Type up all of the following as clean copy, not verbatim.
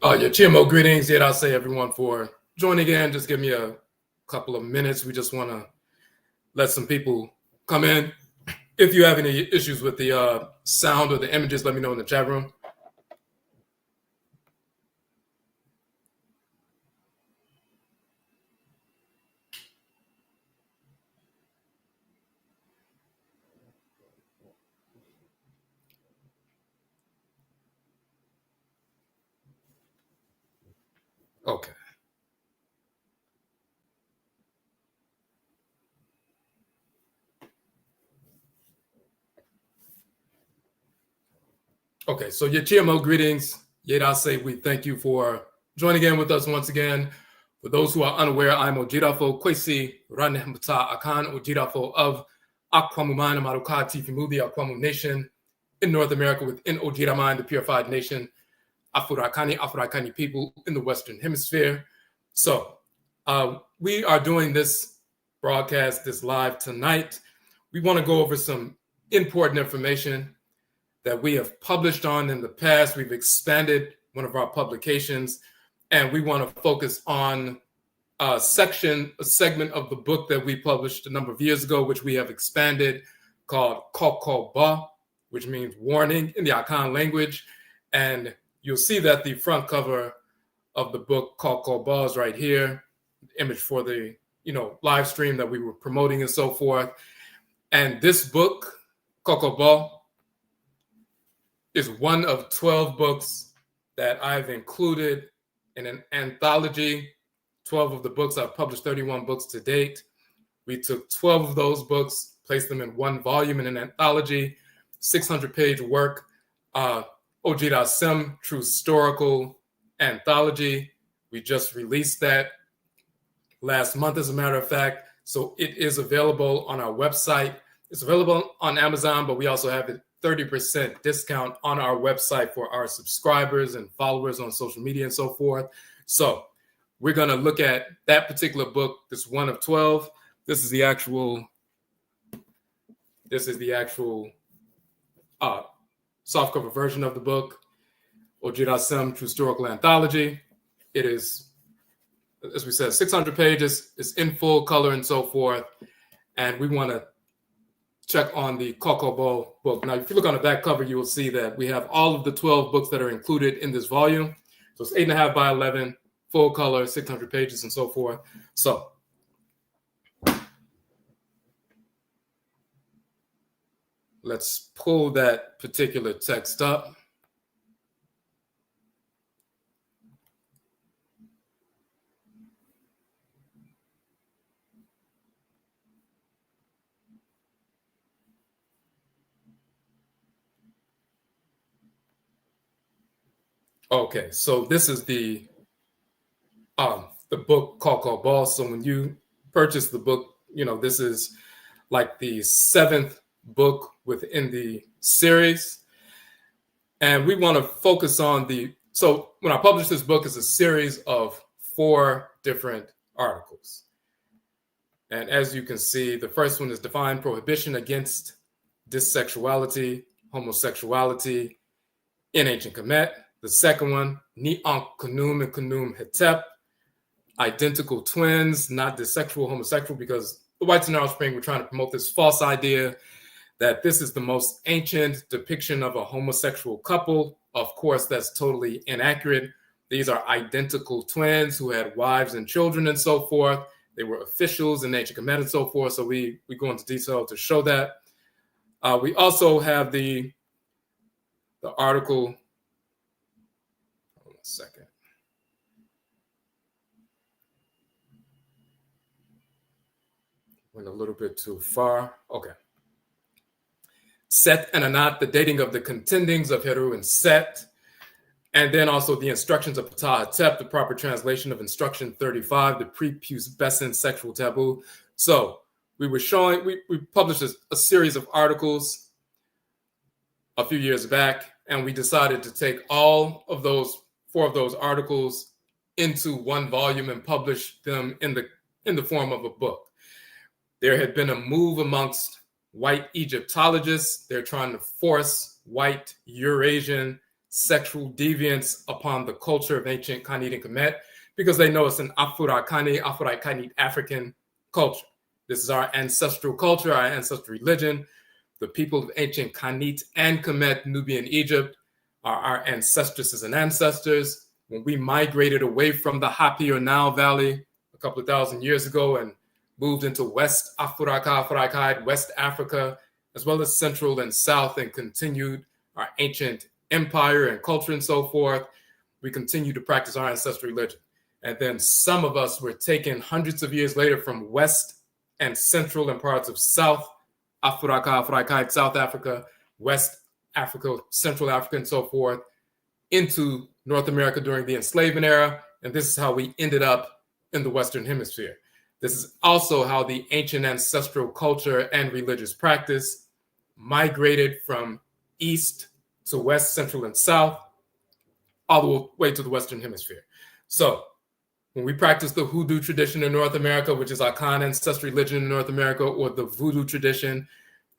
Your Chimo greetings. Yet I'll say everyone for joining in. Just give me a couple of minutes. We just want to let some people come in. If you have any issues with the sound or the images, let me know in the chat room. Okay. Okay, so your GMO greetings. Yet I'll say we thank you for joining in with us once again. For those who are unaware, I'm Odwirafo Kwesi Ranehmata Akan Odwirafo of Akwamumana Maruka Tifimudi Akwamu Nation in North America within Odwiraman, the purified nation. Afurakani people in the Western Hemisphere. So we are doing this broadcast, this live tonight. We want to go over some important information that we have published on in the past. We've expanded one of our publications, and we want to focus on a segment of the book that we published a number of years ago, which we have expanded, called Kokoba, which means warning in the Akan language. And you'll see that the front cover of the book Kokoba is right here, image for the live stream that we were promoting and so forth. And this book, Kokoba, is one of 12 books that I've included in an anthology. 12 of the books, I've published 31 books to date. We took 12 of those books, placed them in one volume in an anthology, 600-page work. Ojira True Historical Anthology. We just released that last month, as a matter of fact. So it is available on our website. It's available on Amazon, but we also have a 30% discount on our website for our subscribers and followers on social media and so forth. So we're going to look at that particular book. This one of 12. This is the actual softcover version of the book, Ojira True Historical Anthology. It is, as we said, 600 pages. It's in full color and so forth. And we want to check on the Kokobo book. Now, if you look on the back cover, you will see that we have all of the 12 books that are included in this volume. So it's 8.5 by 11, full color, 600 pages and so forth. So let's pull that particular text up. Okay, so this is the book Kokoba. So when you purchase the book, this is like the 7th book within the series. And we want to focus on so when I publish this book, it's a series of 4 different articles. And as you can see, the first one is Define Prohibition against dissexuality, homosexuality in ancient Kamet. The second one, Ni Ankh Kunum and Kunum Hetep, identical twins, not dissexual, homosexual, because the whites in Arab Spring were trying to promote this false idea that this is the most ancient depiction of a homosexual couple. Of course, that's totally inaccurate. These are identical twins who had wives and children and so forth. They were officials in ancient Kamet and so forth. So we go into detail to show that. We also have the article. Hold on a second. Went a little bit too far. Okay. Set and Anat, the dating of the contendings of Heru and Set. And then also the instructions of Ptah Hetep, the proper translation of instruction 35, the prepubescent sexual taboo. So we published a series of articles a few years back, and we decided to take all of those 4 of those articles into one volume and publish them in the form of a book. There had been a move amongst white Egyptologists. They're trying to force white Eurasian sexual deviance upon the culture of ancient Kanit and Kamet because they know it's an Afurakani, Afuraitkaitnit African culture. This is our ancestral culture, our ancestral religion. The people of ancient Kanit and Kamet, Nubian Egypt, are our ancestresses and ancestors. When we migrated away from the Hapi or Nile Valley a couple of thousand years ago and moved into West Afuraitkaitnit, West Africa, as well as Central and South, and continued our ancient empire and culture and so forth, we continue to practice our ancestral religion. And then some of us were taken hundreds of years later from West and Central and parts of South Afuraitkaitnit, South Africa, West Africa, Central Africa, and so forth, into North America during the enslavement era. And this is how we ended up in the Western Hemisphere. This is also how the ancient ancestral culture and religious practice migrated from East to West, Central, and South, all the way to the Western Hemisphere. So when we practice the Hoodoo tradition in North America, which is Akan ancestral religion in North America, or the Voodoo tradition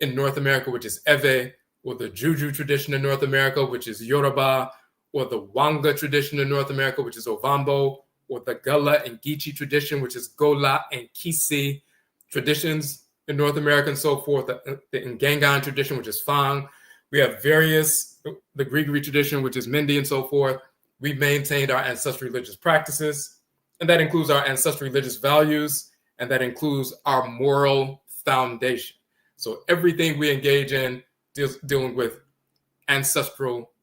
in North America, which is Ewe, or the Juju tradition in North America, which is Yoruba, or the Wanga tradition in North America, which is Ovambo, or the Gala and Geechee tradition, which is Gola and Kisi traditions in North America and so forth, the Ngangan tradition, which is Fang. We have various, the Grigori tradition, which is Mindi and so forth. We've maintained our ancestral religious practices, and that includes our ancestral religious values, and that includes our moral foundation. So everything we engage in dealing with ancestral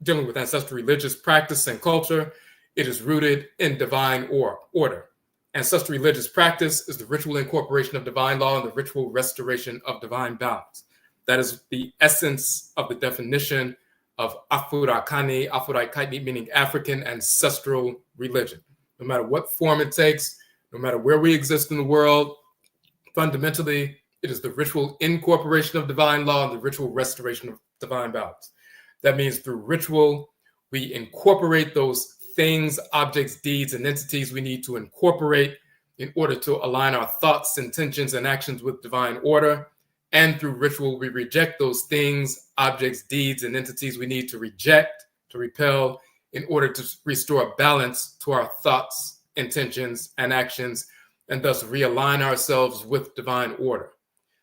religious practice and culture, it is rooted in divine order. Ancestral religious practice is the ritual incorporation of divine law and the ritual restoration of divine balance. That is the essence of the definition of Afurakani, Afuraitkaitnit, meaning African ancestral religion. No matter what form it takes, no matter where we exist in the world, fundamentally, it is the ritual incorporation of divine law and the ritual restoration of divine balance. That means through ritual, we incorporate those things, objects, deeds, and entities we need to incorporate in order to align our thoughts, intentions, and actions with divine order. And through ritual, we reject those things, objects, deeds, and entities we need to reject, to repel, in order to restore balance to our thoughts, intentions, and actions, and thus realign ourselves with divine order.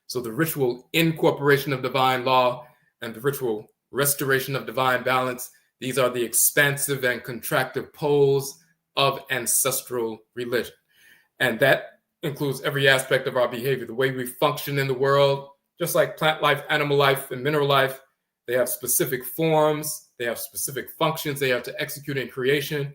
So the ritual incorporation of divine law and the ritual restoration of divine balance, these are the expansive and contractive poles of ancestral religion. And that includes every aspect of our behavior, the way we function in the world, just like plant life, animal life, and mineral life. They have specific forms, they have specific functions they have to execute in creation.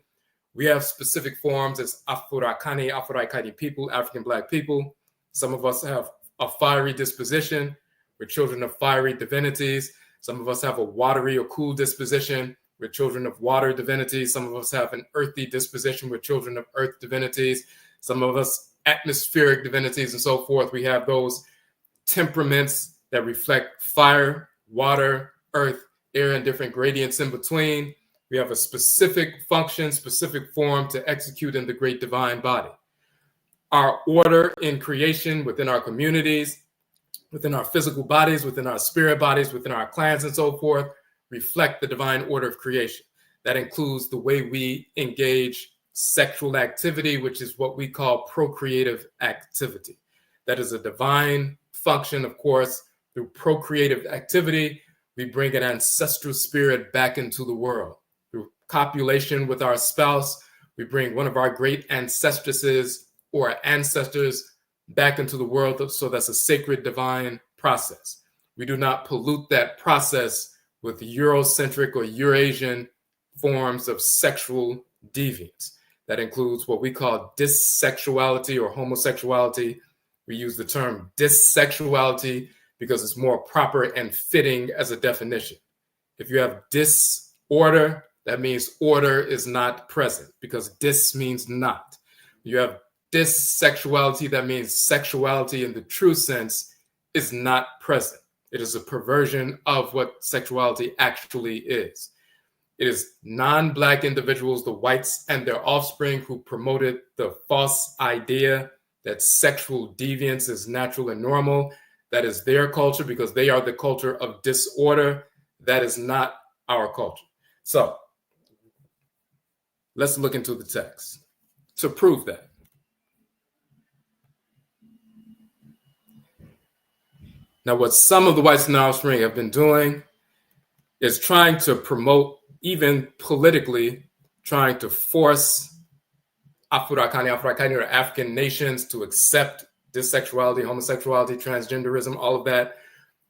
We have specific forms as Afurakani, Afuraitkaitnit people, African Black people. Some of us have a fiery disposition. We're children of fiery divinities. Some of us have a watery or cool disposition. We're children of water divinities. Some of us have an earthy disposition. We're children of earth divinities. Some of us atmospheric divinities and so forth. We have those temperaments that reflect fire, water, earth, air, and different gradients in between. We have a specific function, specific form to execute in the great divine body. Our order in creation within our communities, within our physical bodies, within our spirit bodies, within our clans and so forth, reflect the divine order of creation. That includes the way we engage sexual activity, which is what we call procreative activity. That is a divine function, of course. Through procreative activity, we bring an ancestral spirit back into the world. Through copulation with our spouse, we bring one of our great ancestresses or ancestors back into the world. So that's a sacred divine process. We do not pollute that process with Eurocentric or Eurasian forms of sexual deviance. That includes what we call dissexuality or homosexuality. We use the term dissexuality because it's more proper and fitting as a definition. If you have disorder, that means order is not present because dis means not. You have dissexuality, that means sexuality in the true sense is not present. It is a perversion of what sexuality actually is. It is non-Black individuals, the whites and their offspring, who promoted the false idea that sexual deviance is natural and normal. That is their culture because they are the culture of disorder. That is not our culture. So let's look into the text to prove that. Now, what some of the whites and offspring have been doing is trying to promote, even politically, trying to force Afurakani, or African nations to accept dissexuality, homosexuality, transgenderism, all of that,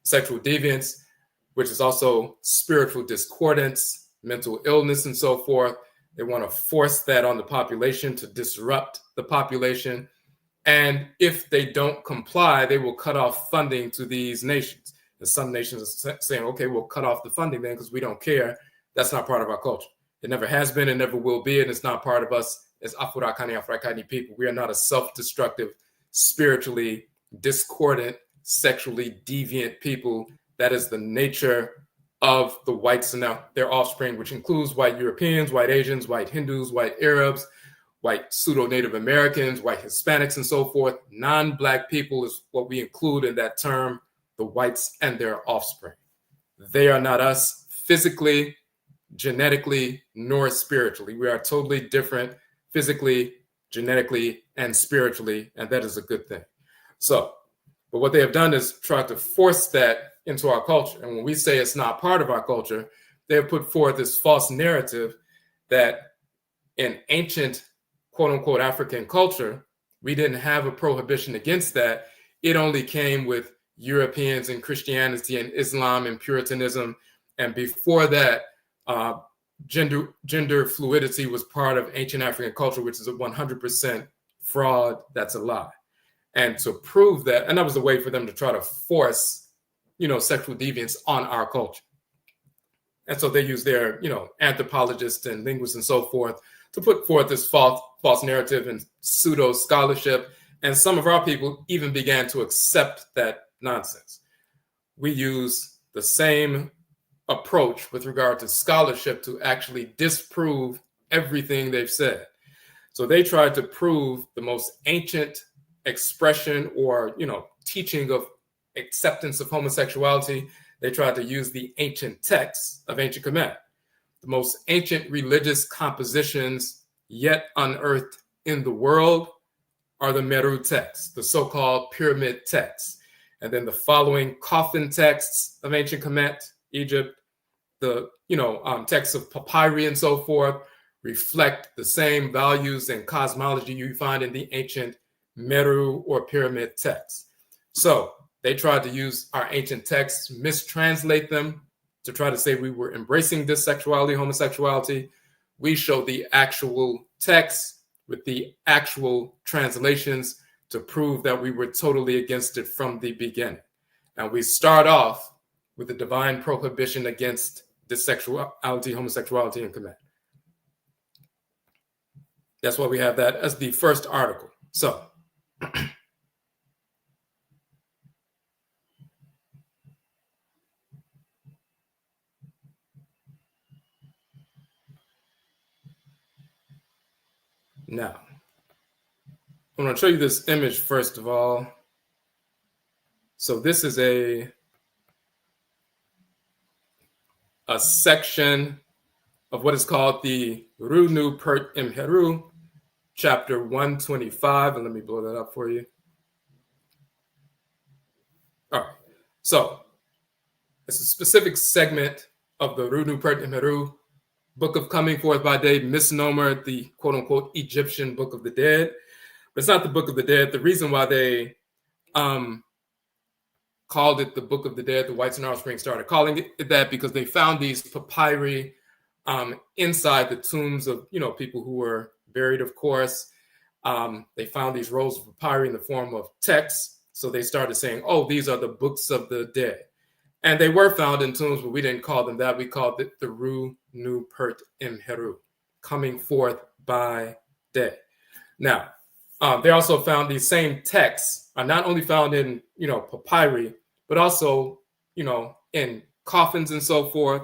sexual deviance, which is also spiritual discordance, mental illness, and so forth. They want to force that on the population to disrupt the population. And if they don't comply, they will cut off funding to these nations. And some nations are saying, okay, we'll cut off the funding then because we don't care. That's not part of our culture. It never has been and never will be, and it's not part of us as Afurakani, Afuraitkaitnit people. We are not a self-destructive, spiritually discordant, sexually deviant people. That is the nature of the whites and their offspring, which includes white Europeans, white Asians, white Hindus, white Arabs, white pseudo-Native Americans, white Hispanics, and so forth. Non-Black people is what we include in that term, the whites and their offspring. They are not us physically, genetically, nor spiritually. We are totally different physically, genetically, and spiritually, and that is a good thing. So, but what they have done is try to force that into our culture. And when we say it's not part of our culture, they have put forth this false narrative that in ancient, quote unquote, African culture, we didn't have a prohibition against that. It only came with Europeans and Christianity and Islam and Puritanism. And before that, gender fluidity was part of ancient African culture, which is a 100% fraud. That's a lie. And to prove that, and that was a way for them to try to force, sexual deviance on our culture. And so they use their, anthropologists and linguists and so forth to put forth this false narrative and pseudo scholarship. And some of our people even began to accept that nonsense. We use the same approach with regard to scholarship to actually disprove everything they've said. So they tried to prove the most ancient expression or, teaching of acceptance of homosexuality. They tried to use the ancient texts of ancient Kamet. The most ancient religious compositions yet unearthed in the world are the Meru texts, the so-called pyramid texts. And then the following coffin texts of ancient Kamet, Egypt, the texts of papyri and so forth reflect the same values and cosmology you find in the ancient Meru or pyramid texts. So they tried to use our ancient texts, mistranslate them to try to say we were embracing dissexuality, homosexuality. We show the actual text with the actual translations to prove that we were totally against it from the beginning. And we start off with the divine prohibition against dissexuality, homosexuality, and Kamet. That's why we have that as the first article. So, now, I'm going to show you this image first of all. So this is a section of what is called the Runu Pert Imheru, chapter 125. And let me blow that up for you. All right. So it's a specific segment of the Runu Pert Imheru, Book of Coming Forth by Day, misnomer, the quote unquote Egyptian Book of the Dead. But it's not the Book of the Dead. The reason why they called it the Book of the Dead, the whites and offspring started calling it that because they found these papyri inside the tombs of people who were buried, of course. They found these rolls of papyri in the form of texts. So they started saying, oh, these are the books of the dead. And they were found in tombs, but we didn't call them that. We called it the Ru Nu Pert Imheru, coming forth by day. Now, they also found these same texts are not only found in, papyri, but also, in coffins and so forth,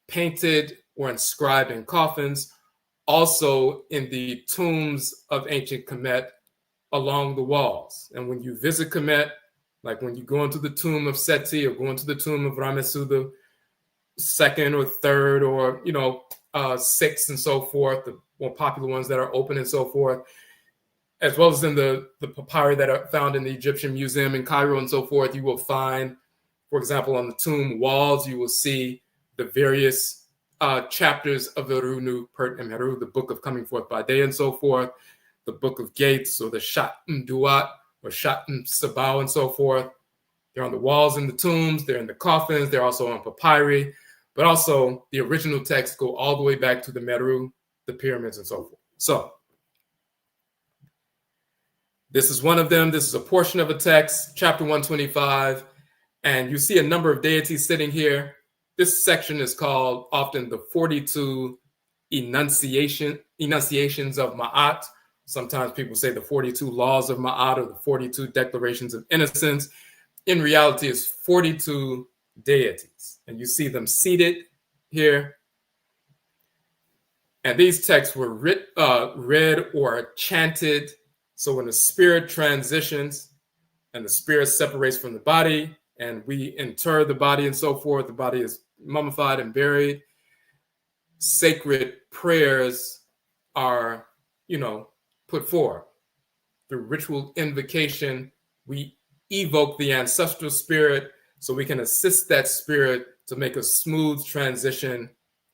painted or inscribed in coffins, also in the tombs of ancient Kamet along the walls. And when you visit Kamet, like when you go into the tomb of Seti or go into the tomb of Ramesudu, second or third or, sixth and so forth, the more popular ones that are open and so forth, as well as in the papyri that are found in the Egyptian Museum in Cairo and so forth. You will find, for example, on the tomb walls, you will see the various chapters of the Runu Pert Emeru, the book of coming forth by day and so forth, the book of gates, or the Shat'm Duat or Shat'm Sabao and so forth. They're on the walls in the tombs, they're in the coffins, they're also on papyri, but also the original texts go all the way back to the Meru, the pyramids, and so forth. So this is one of them. This is a portion of a text, chapter 125, and you see a number of deities sitting here. This section is called often the 42 enunciations of Maat. Sometimes people say the 42 laws of Maat or the 42 declarations of innocence. In reality, it's 42 deities, and you see them seated here. And these texts were read or chanted. So when the spirit transitions and the spirit separates from the body and we inter the body and so forth, the body is mummified and buried, sacred prayers are, put forth. Through ritual invocation, we evoke the ancestral spirit so we can assist that spirit to make a smooth transition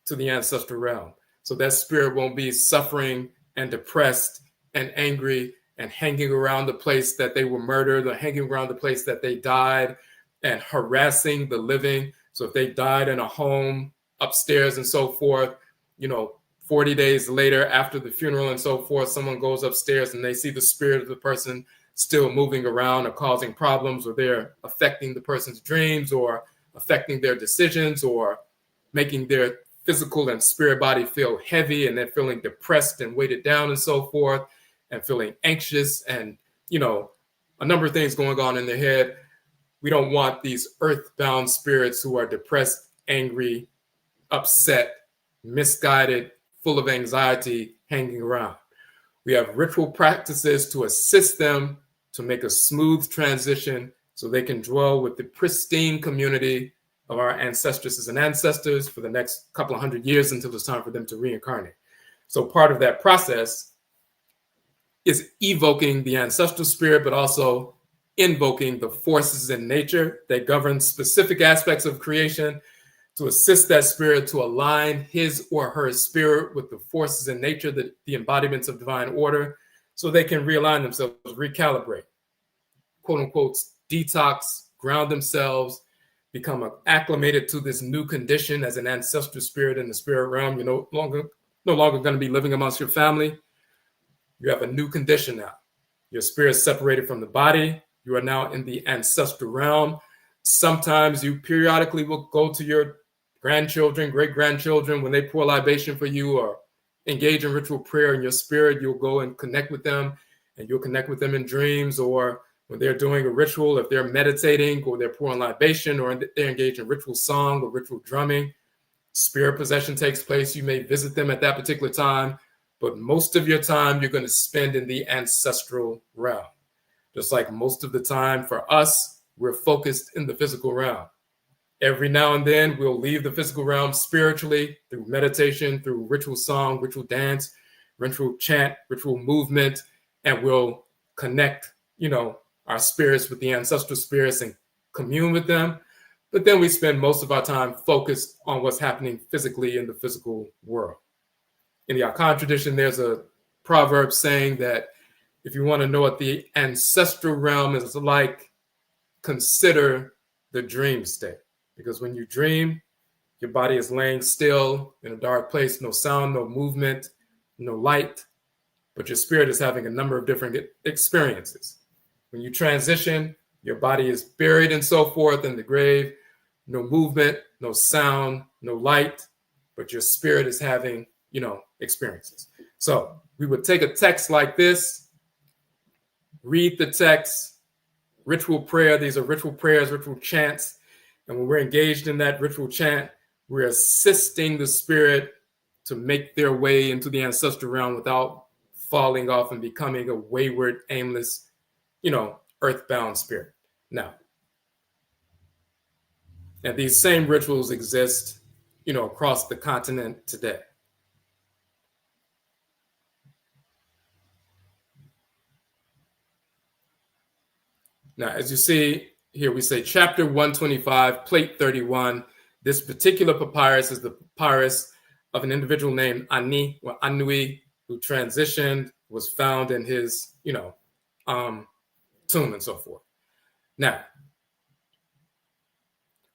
to the ancestral realm. So that spirit won't be suffering and depressed and angry and hanging around the place that they were murdered or hanging around the place that they died and harassing the living. So if they died in a home upstairs and so forth, 40 days later after the funeral and so forth, someone goes upstairs and they see the spirit of the person still moving around or causing problems, or they're affecting the person's dreams or affecting their decisions or making their physical and spirit body feel heavy, and they're feeling depressed and weighted down and so forth, and feeling anxious and, a number of things going on in their head. We don't want these earthbound spirits who are depressed, angry, upset, misguided, full of anxiety hanging around. We have ritual practices to assist them to make a smooth transition so they can dwell with the pristine community of our ancestresses and ancestors for the next couple of hundred years until it's time for them to reincarnate. So part of that process is evoking the ancestral spirit, but also invoking the forces in nature that govern specific aspects of creation to assist that spirit to align his or her spirit with the forces in nature, the embodiments of divine order, so they can realign themselves, recalibrate, quote unquote, detox, ground themselves, become acclimated to this new condition as an ancestral spirit in the spirit realm. You're no longer going to be living amongst your family. You have a new condition now. Your spirit is separated from the body. You are now in the ancestral realm. Sometimes you periodically will go to your grandchildren, great-grandchildren, when they pour libation for you or engage in ritual prayer in your spirit, you'll go and connect with them, and you'll connect with them in dreams, or when they're doing a ritual, if they're meditating or they're pouring libation or they're engaged in ritual song or ritual drumming, spirit possession takes place. You may visit them at that particular time, but most of your time you're going to spend in the ancestral realm. Just like most of the time for us, we're focused in the physical realm. Every now and then, we'll leave the physical realm spiritually through meditation, through ritual song, ritual dance, ritual chant, ritual movement, and we'll connect, our spirits with the ancestral spirits and commune with them. But then we spend most of our time focused on what's happening physically in the physical world. In the Akan tradition, there's a proverb saying that if you want to know what the ancestral realm is like, consider the dream state. Because when you dream, your body is laying still in a dark place, no sound, no movement, no light, but your spirit is having a number of different experiences. When you transition, your body is buried and so forth in the grave, no movement, no sound, no light, but your spirit is having, experiences. So we would take a text like this, read the text, ritual prayer. These are ritual prayers, ritual chants. And when we're engaged in that ritual chant, we're assisting the spirit to make their way into the ancestral realm without falling off and becoming a wayward, aimless, earthbound spirit. Now, and these same rituals exist across the continent today. Now, as you see here, we say chapter 125, plate 31. This particular papyrus is the papyrus of an individual named Ani or Anui, who transitioned, was found in his, tomb and so forth. Now,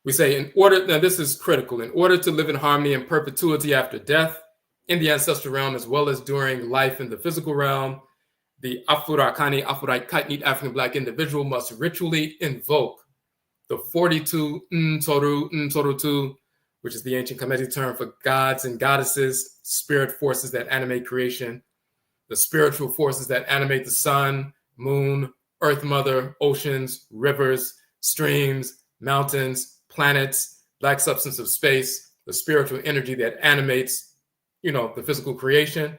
we say now this is critical, in order to live in harmony and perpetuity after death in the ancestral realm, as well as during life in the physical realm, the Afurakani, Afuraitkaitnit African Black individual must ritually invoke the 42 Ntoru, which is the ancient Kameti term for gods and goddesses, spirit forces that animate creation, the spiritual forces that animate the sun, moon, earth mother, oceans, rivers, streams, mountains, planets, black substance of space, the spiritual energy that animates, the physical creation,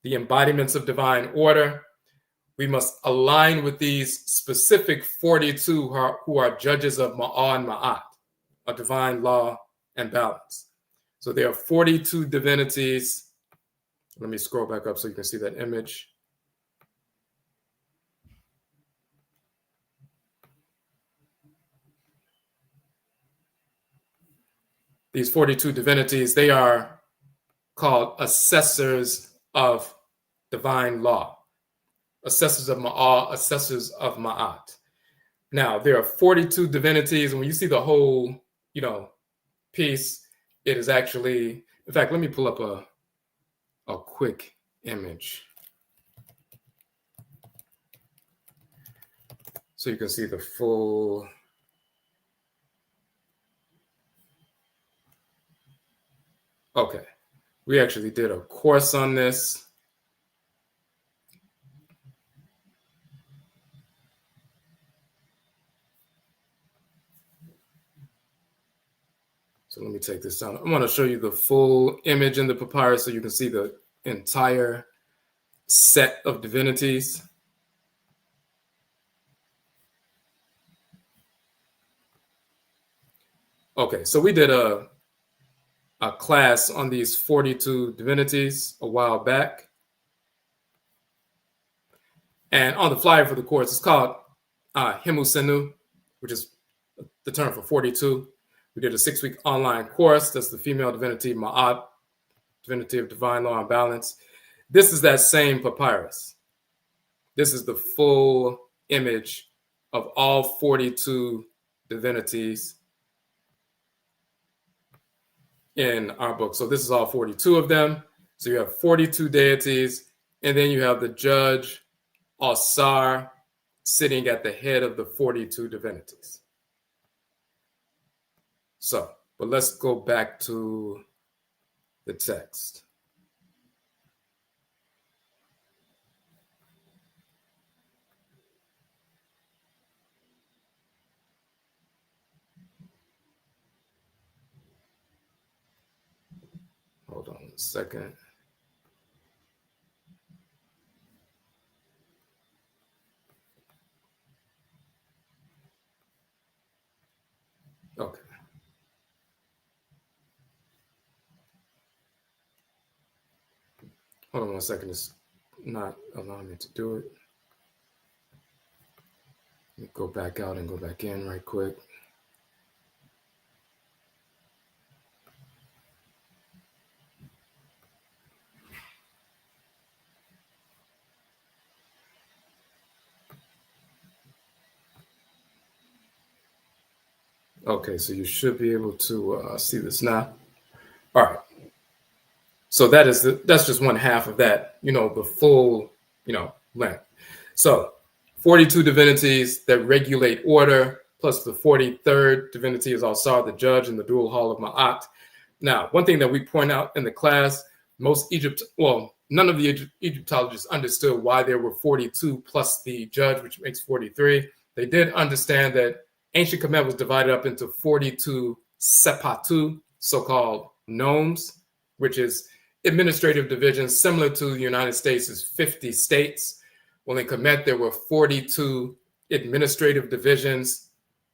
the embodiments of divine order. We must align with these specific 42 who are judges of Ma'at and Maat, a divine law and balance. So there are 42 divinities. Let me scroll back up so you can see that image. These 42 divinities, they are called assessors of divine law. Assessors of Ma'at, assessors of Ma'at. Now, there are 42 divinities, and when you see the whole, piece, it is actually, in fact, let me pull up a quick image so you can see the full. Okay, we actually did a course on this. So let me take this down. I'm going to show you the full image in the papyrus so you can see the entire set of divinities. Okay, so we did a class on these 42 divinities a while back. And on the flyer for the course, it's called Himusenu, which is the term for 42. We did a 6-week online course. That's the female divinity, Ma'at, divinity of divine law and balance. This is that same papyrus. This is the full image of all 42 divinities in our book. So this is all 42 of them. So you have 42 deities, and then you have the judge, Asar, sitting at the head of the 42 divinities. So, but let's go back to the text. Hold on a second. Okay. Hold on 1 second. It's not allowing me to do it. Let me go back out and go back in right quick. Okay, so you should be able to see this now. All right. So that's just one half of that, the full, length. So 42 divinities that regulate order, plus the 43rd divinity is Asar, the judge, in the dual hall of Ma'at. Now, one thing that we point out in the class, none of the Egyptologists understood why there were 42 plus the judge, which makes 43. They did understand that ancient Kamet was divided up into 42 sepatu, so-called nomes, which is administrative divisions similar to the United States' 50 states. Well, in Kamet, there were 42 administrative divisions.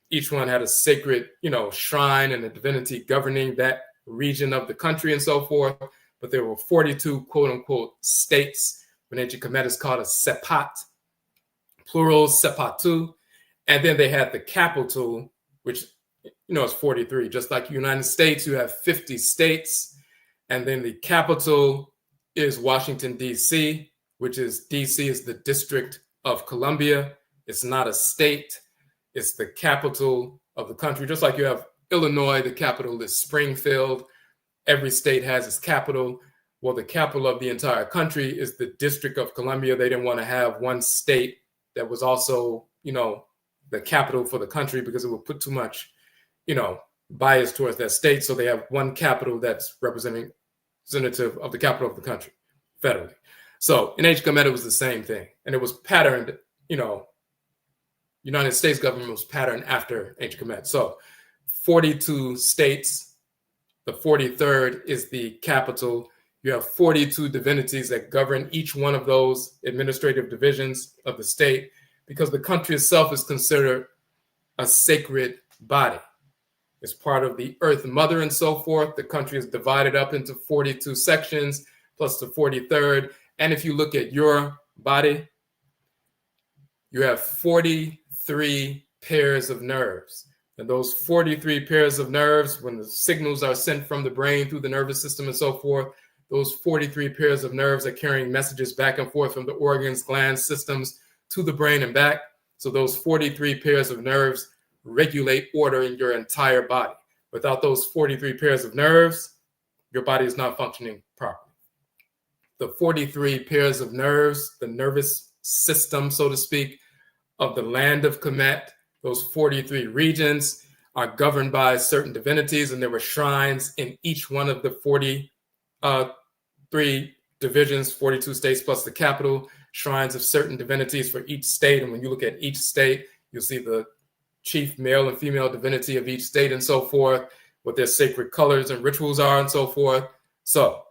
Each one had a sacred, shrine and a divinity governing that region of the country and so forth, but there were 42 quote unquote states. When ancient Kamet is called a sepat, plural sepatu. And then they had the capital, which, is 43. Just like United States, you have 50 states. And then the capital is Washington, D.C., which is D.C. is the District of Columbia. It's not a state. It's the capital of the country. Just like you have Illinois, the capital is Springfield. Every state has its capital. Well, the capital of the entire country is the District of Columbia. They didn't want to have one state that was also, the capital for the country because it would put too much, bias towards that state. So they have one capital that's representative of the capital of the country federally. So in ancient Kemet, it was the same thing. And it was patterned, United States government was patterned after ancient Kemet. So 42 states, the 43rd is the capital. You have 42 divinities that govern each one of those administrative divisions of the state because the country itself is considered a sacred body. It's part of the earth mother and so forth. The country is divided up into 42 sections plus the 43rd. And if you look at your body, you have 43 pairs of nerves. And those 43 pairs of nerves, when the signals are sent from the brain through the nervous system and so forth, those 43 pairs of nerves are carrying messages back and forth from the organs, glands, systems to the brain and back. So those 43 pairs of nerves regulate order in your entire body. Without those 43 pairs of nerves, your body is not functioning properly. The 43 pairs of nerves, the nervous system, so to speak, of the land of Kamet, those 43 regions are governed by certain divinities, and there were shrines in each one of the 43 divisions, 42 states plus the capital, shrines of certain divinities for each state. And when you look at each state, you'll see the chief male and female divinity of each state and so forth, what their sacred colors and rituals are and so forth. So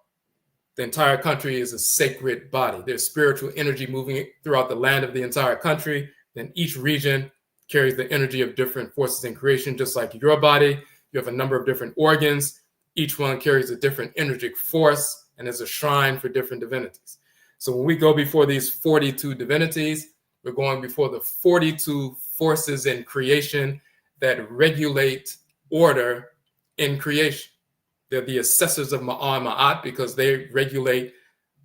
the entire country is a sacred body. There's spiritual energy moving throughout the land of the entire country. Then each region carries the energy of different forces in creation, just like your body. You have a number of different organs. Each one carries a different energetic force and is a shrine for different divinities. So when we go before these 42 divinities, we're going before the 42 forces in creation that regulate order in creation. They're the assessors of Maat because they regulate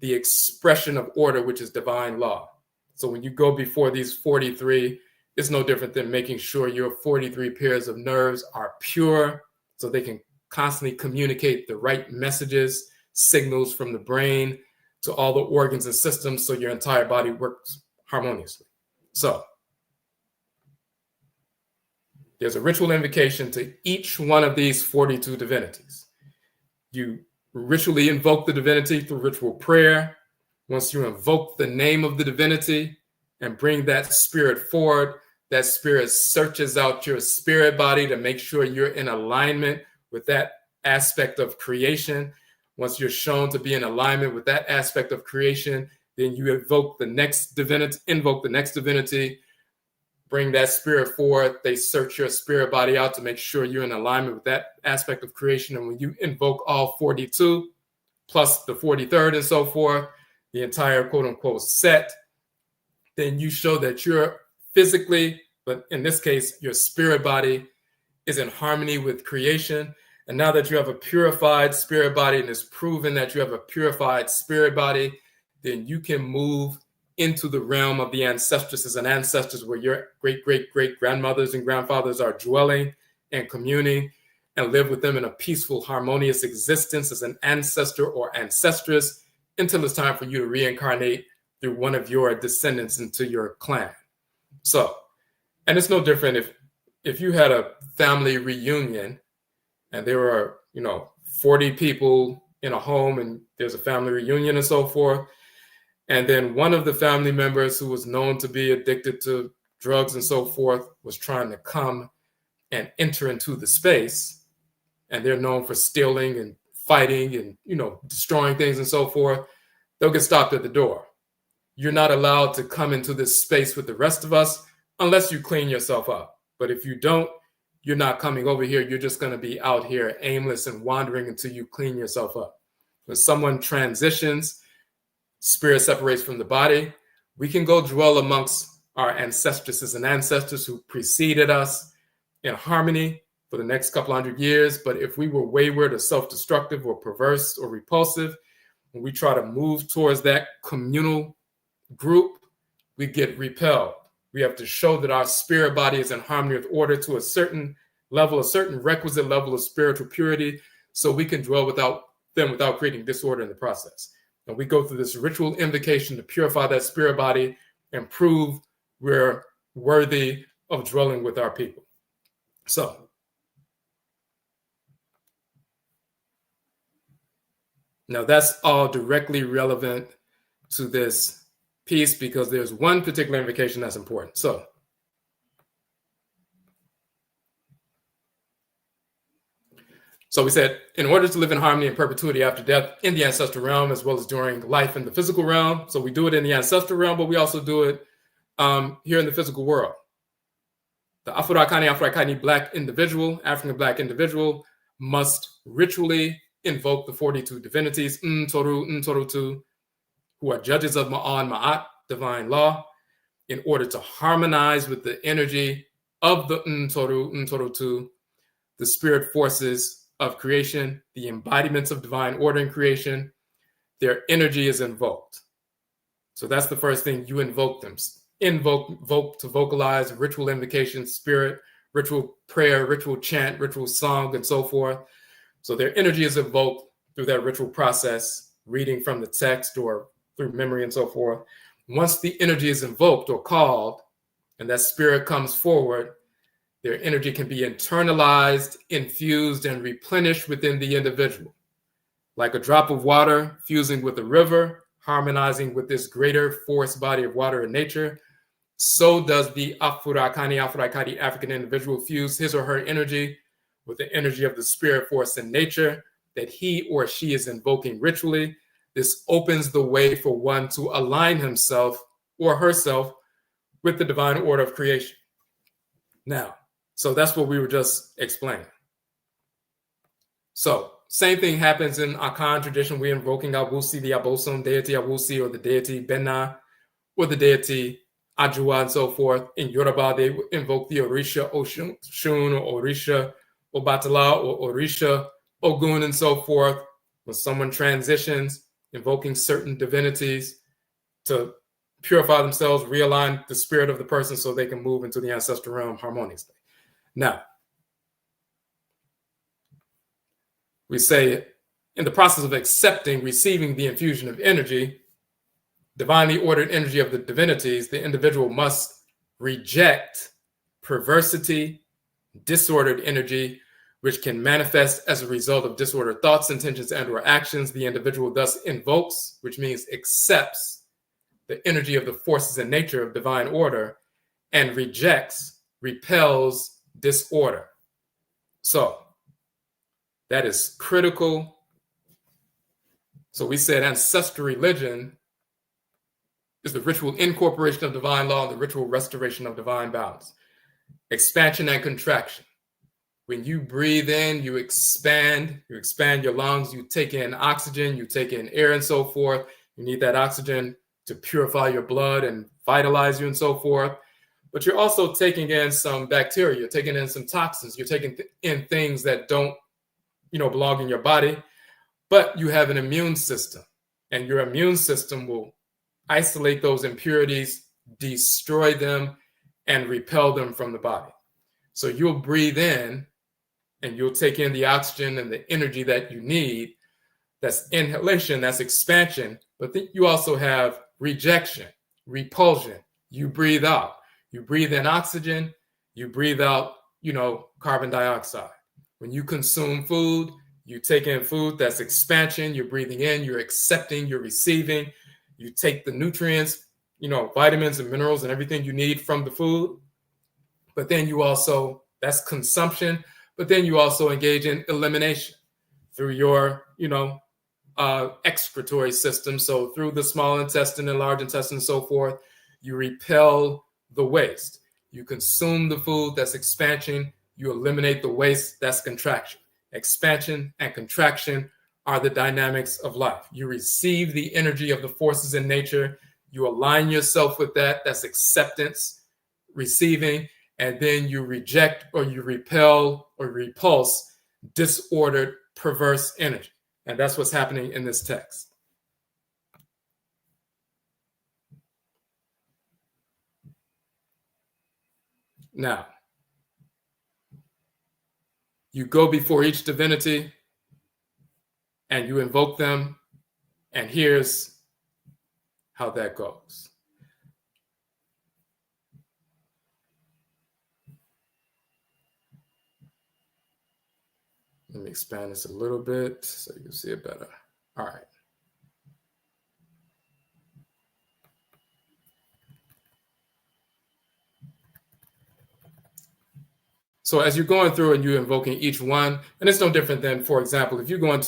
the expression of order, which is divine law. So when you go before these 43, it's no different than making sure your 43 pairs of nerves are pure so they can constantly communicate the right messages, signals from the brain to all the organs and systems so your entire body works harmoniously. So there's a ritual invocation to each one of these 42 divinities. You ritually invoke the divinity through ritual prayer. Once you invoke the name of the divinity and bring that spirit forward, that spirit searches out your spirit body to make sure you're in alignment with that aspect of creation. Once you're shown to be in alignment with that aspect of creation, then you invoke the next divinity, bring that spirit forward. They search your spirit body out to make sure you're in alignment with that aspect of creation. And when you invoke all 42 plus the 43rd and so forth, the entire quote unquote set, then you show that you're physically, but in this case, your spirit body is in harmony with creation. And now that you have a purified spirit body and it's proven that you have a purified spirit body, then you can move into the realm of the ancestresses and ancestors where your great-great-great-grandmothers and grandfathers are dwelling and communing and live with them in a peaceful, harmonious existence as an ancestor or ancestress until it's time for you to reincarnate through one of your descendants into your clan. So, and it's no different if you had a family reunion and there were, 40 people in a home and there's a family reunion and so forth, and then one of the family members who was known to be addicted to drugs and so forth was trying to come and enter into the space, and they're known for stealing and fighting and, destroying things and so forth, they'll get stopped at the door. You're not allowed to come into this space with the rest of us unless you clean yourself up. But if you don't, you're not coming over here. You're just going to be out here aimless and wandering until you clean yourself up. When someone transitions, spirit separates from the body, we can go dwell amongst our ancestresses and ancestors who preceded us in harmony for the next couple hundred years. But if we were wayward or self-destructive or perverse or repulsive, when we try to move towards that communal group, we get repelled. We have to show that our spirit body is in harmony with order to a certain level, a certain requisite level of spiritual purity, so we can dwell without creating disorder in the process. And we go through this ritual invocation to purify that spirit body and prove we're worthy of dwelling with our people. So, now that's all directly relevant to this piece because there's one particular invocation that's important. So we said, in order to live in harmony and perpetuity after death in the ancestral realm, as well as during life in the physical realm. So we do it in the ancestral realm, but we also do it here in the physical world. The Afuraitkaitnit Black individual, African Black individual, must ritually invoke the 42 divinities, Ntoru, who are judges of Maat, divine law, in order to harmonize with the energy of the Ntoru, the spirit forces of creation, the embodiments of divine order in creation. Their energy is invoked. So that's the first thing, you invoke them. Invoke to vocalize, ritual invocation, spirit, ritual prayer, ritual chant, ritual song, and so forth. So their energy is invoked through that ritual process, reading from the text or through memory and so forth. Once the energy is invoked or called, and that spirit comes forward, their energy can be internalized, infused, and replenished within the individual. Like a drop of water fusing with a river, harmonizing with this greater force body of water in nature, so does the Afuraitkaitnit African individual fuse his or her energy with the energy of the spirit force in nature that he or she is invoking ritually. This opens the way for one to align himself or herself with the divine order of creation. Now, so that's what we were just explaining. So, same thing happens in Akan tradition. We're invoking Awusi, the Abosom deity Awusi, or the deity Benna, or the deity Ajua, and so forth. In Yoruba, they invoke the Orisha Oshun, or Orisha Obatala, or Orisha Ogun, and so forth. When someone transitions, invoking certain divinities to purify themselves, realign the spirit of the person so they can move into the ancestral realm harmoniously. Now, we say in the process of accepting, receiving the infusion of energy, divinely ordered energy of the divinities, the individual must reject perversity, disordered energy, which can manifest as a result of disordered thoughts, intentions, and/or actions. The individual thus invokes, which means accepts, the energy of the forces in nature of divine order, and rejects, repels disorder. So that is critical. So we said ancestral religion is the ritual incorporation of divine law, the ritual restoration of divine balance. Expansion and contraction. When you breathe in, you expand your lungs, you take in oxygen, you take in air and so forth. You need that oxygen to purify your blood and vitalize you and so forth. But you're also taking in some bacteria, you're taking in some toxins, you're taking in things that don't, belong in your body, but you have an immune system, and your immune system will isolate those impurities, destroy them, and repel them from the body. So you'll breathe in and you'll take in the oxygen and the energy that you need. That's inhalation, that's expansion. But then you also have rejection, repulsion. You breathe out. You breathe in oxygen, you breathe out, carbon dioxide. When you consume food, you take in food, that's expansion. You're breathing in, you're accepting, you're receiving. You take the nutrients, vitamins and minerals and everything you need from the food. But then you also, that's consumption, but then you also engage in elimination through your, excretory system. So through the small intestine and large intestine and so forth, you repel the waste. You consume the food, that's expansion. You eliminate the waste, that's contraction. Expansion and contraction are the dynamics of life. You receive the energy of the forces in nature. You align yourself with that. That's acceptance, receiving, and then you reject or you repel or repulse disordered, perverse energy. And that's what's happening in this text. Now, you go before each divinity and you invoke them, and here's how that goes. Let me expand this a little bit so you can see it better. All right. So as you're going through and you're invoking each one, and it's no different than, for example, if you went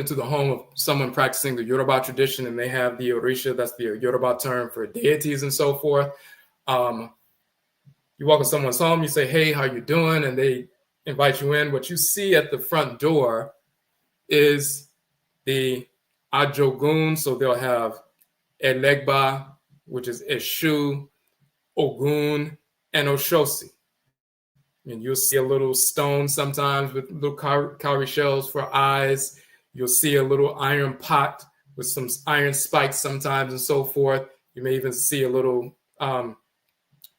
into the home of someone practicing the Yoruba tradition and they have the Orisha, that's the Yoruba term for deities and so forth. You walk in someone's home, you say, hey, how you doing? And they invite you in. What you see at the front door is the Ajogun. So they'll have Elegba, which is Eshu, Ogun, and Oshosi. And you'll see a little stone sometimes with little cowrie shells for eyes. You'll see a little iron pot with some iron spikes sometimes and so forth. You may even see a little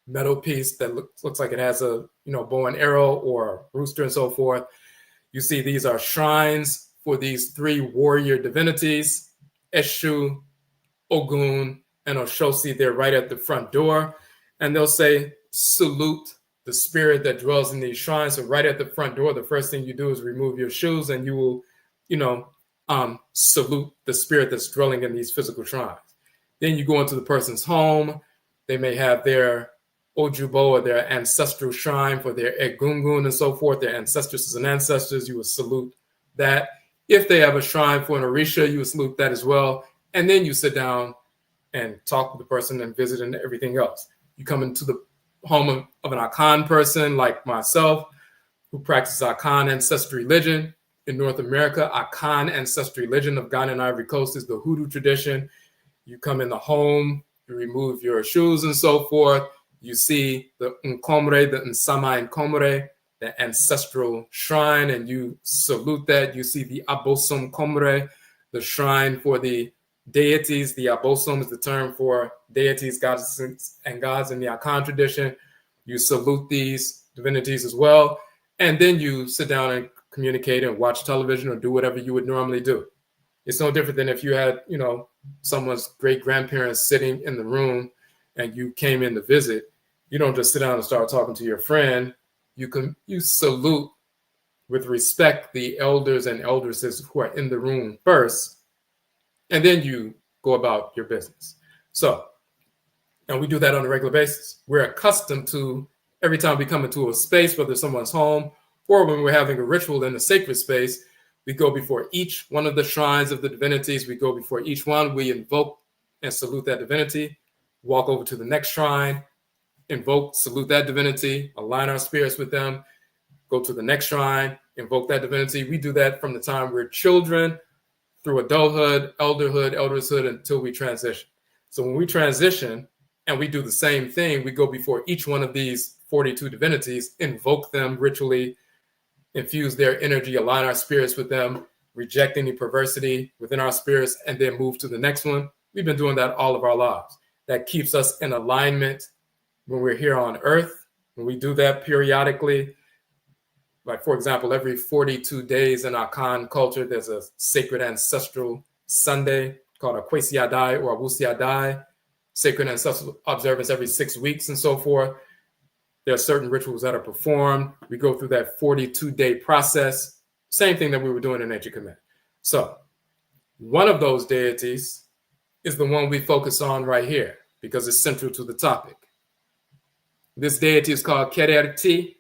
metal piece that looks like it has a bow and arrow or a rooster and so forth. You see these are shrines for these three warrior divinities, Eshu, Ogun, and Oshosi. They're right at the front door. And they'll say, salute the spirit that dwells in these shrines. So right at the front door, the first thing you do is remove your shoes and you will, salute the spirit that's dwelling in these physical shrines. Then you go into the person's home. They may have their Ojubo or their ancestral shrine for their Egungun and so forth, their Ancestresses and Ancestors. You would salute that. If they have a shrine for an Orisha, you would salute that as well. And then you sit down and talk with the person and visit and everything else. You come into the home of an Akan person like myself, who practices Akan ancestry religion. In North America, Akan ancestry religion of Ghana and Ivory Coast is the Hoodoo tradition. You come in the home, you remove your shoes and so forth. You see the Nkomre, the Nsama Nkomre, the ancestral shrine, and you salute that. You see the Abosom Komre, the shrine for the deities. The Abosom is the term for deities, goddesses, and gods in the Akan tradition. You salute these divinities as well. And then you sit down and communicate and watch television or do whatever you would normally do. It's no different than if you had, someone's great grandparents sitting in the room and you came in to visit. You don't just sit down and start talking to your friend. You salute with respect the elders and eldresses who are in the room first, and then you go about your business. So, and we do that on a regular basis. We're accustomed to, every time we come into a space, whether someone's home or when we're having a ritual in a sacred space, we go before each one of the shrines of the divinities. We go before each one. We invoke and salute that divinity. Walk over to the next shrine, invoke, salute that divinity, align our spirits with them, go to the next shrine, invoke that divinity. We do that from the time we're children through adulthood, eldershood, until we transition. So when we transition and we do the same thing, we go before each one of these 42 divinities, invoke them ritually, infuse their energy, align our spirits with them, reject any perversity within our spirits, and then move to the next one. We've been doing that all of our lives. That keeps us in alignment when we're here on Earth. When we do that periodically, like, for example, every 42 days in Akan culture, there's a sacred ancestral Sunday called a Kwesiadai or Awusiadai, sacred ancestral observance every 6 weeks and so forth. There are certain rituals that are performed. We go through that 42-day process, same thing that we were doing in Ancient Kamet. So one of those deities is the one we focus on right here because it's central to the topic. This deity is called Kererti.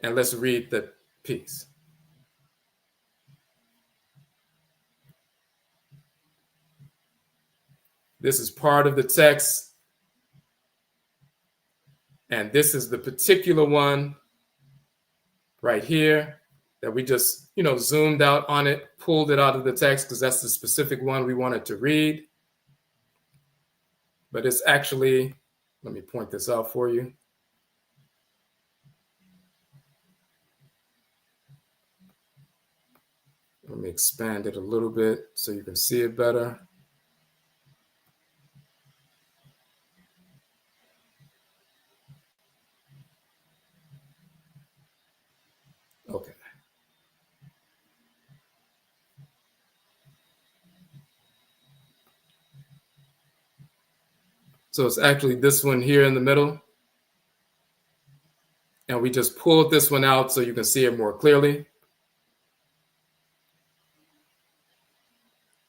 And let's read the piece. This is part of the text And this is the particular one right here that we just, zoomed out on it, pulled it out of the text because that's the specific one we wanted to read. But it's actually, let me point this out for you. Let me expand it a little bit so you can see it better. Okay. So it's actually this one here in the middle. And we just pulled this one out so you can see it more clearly.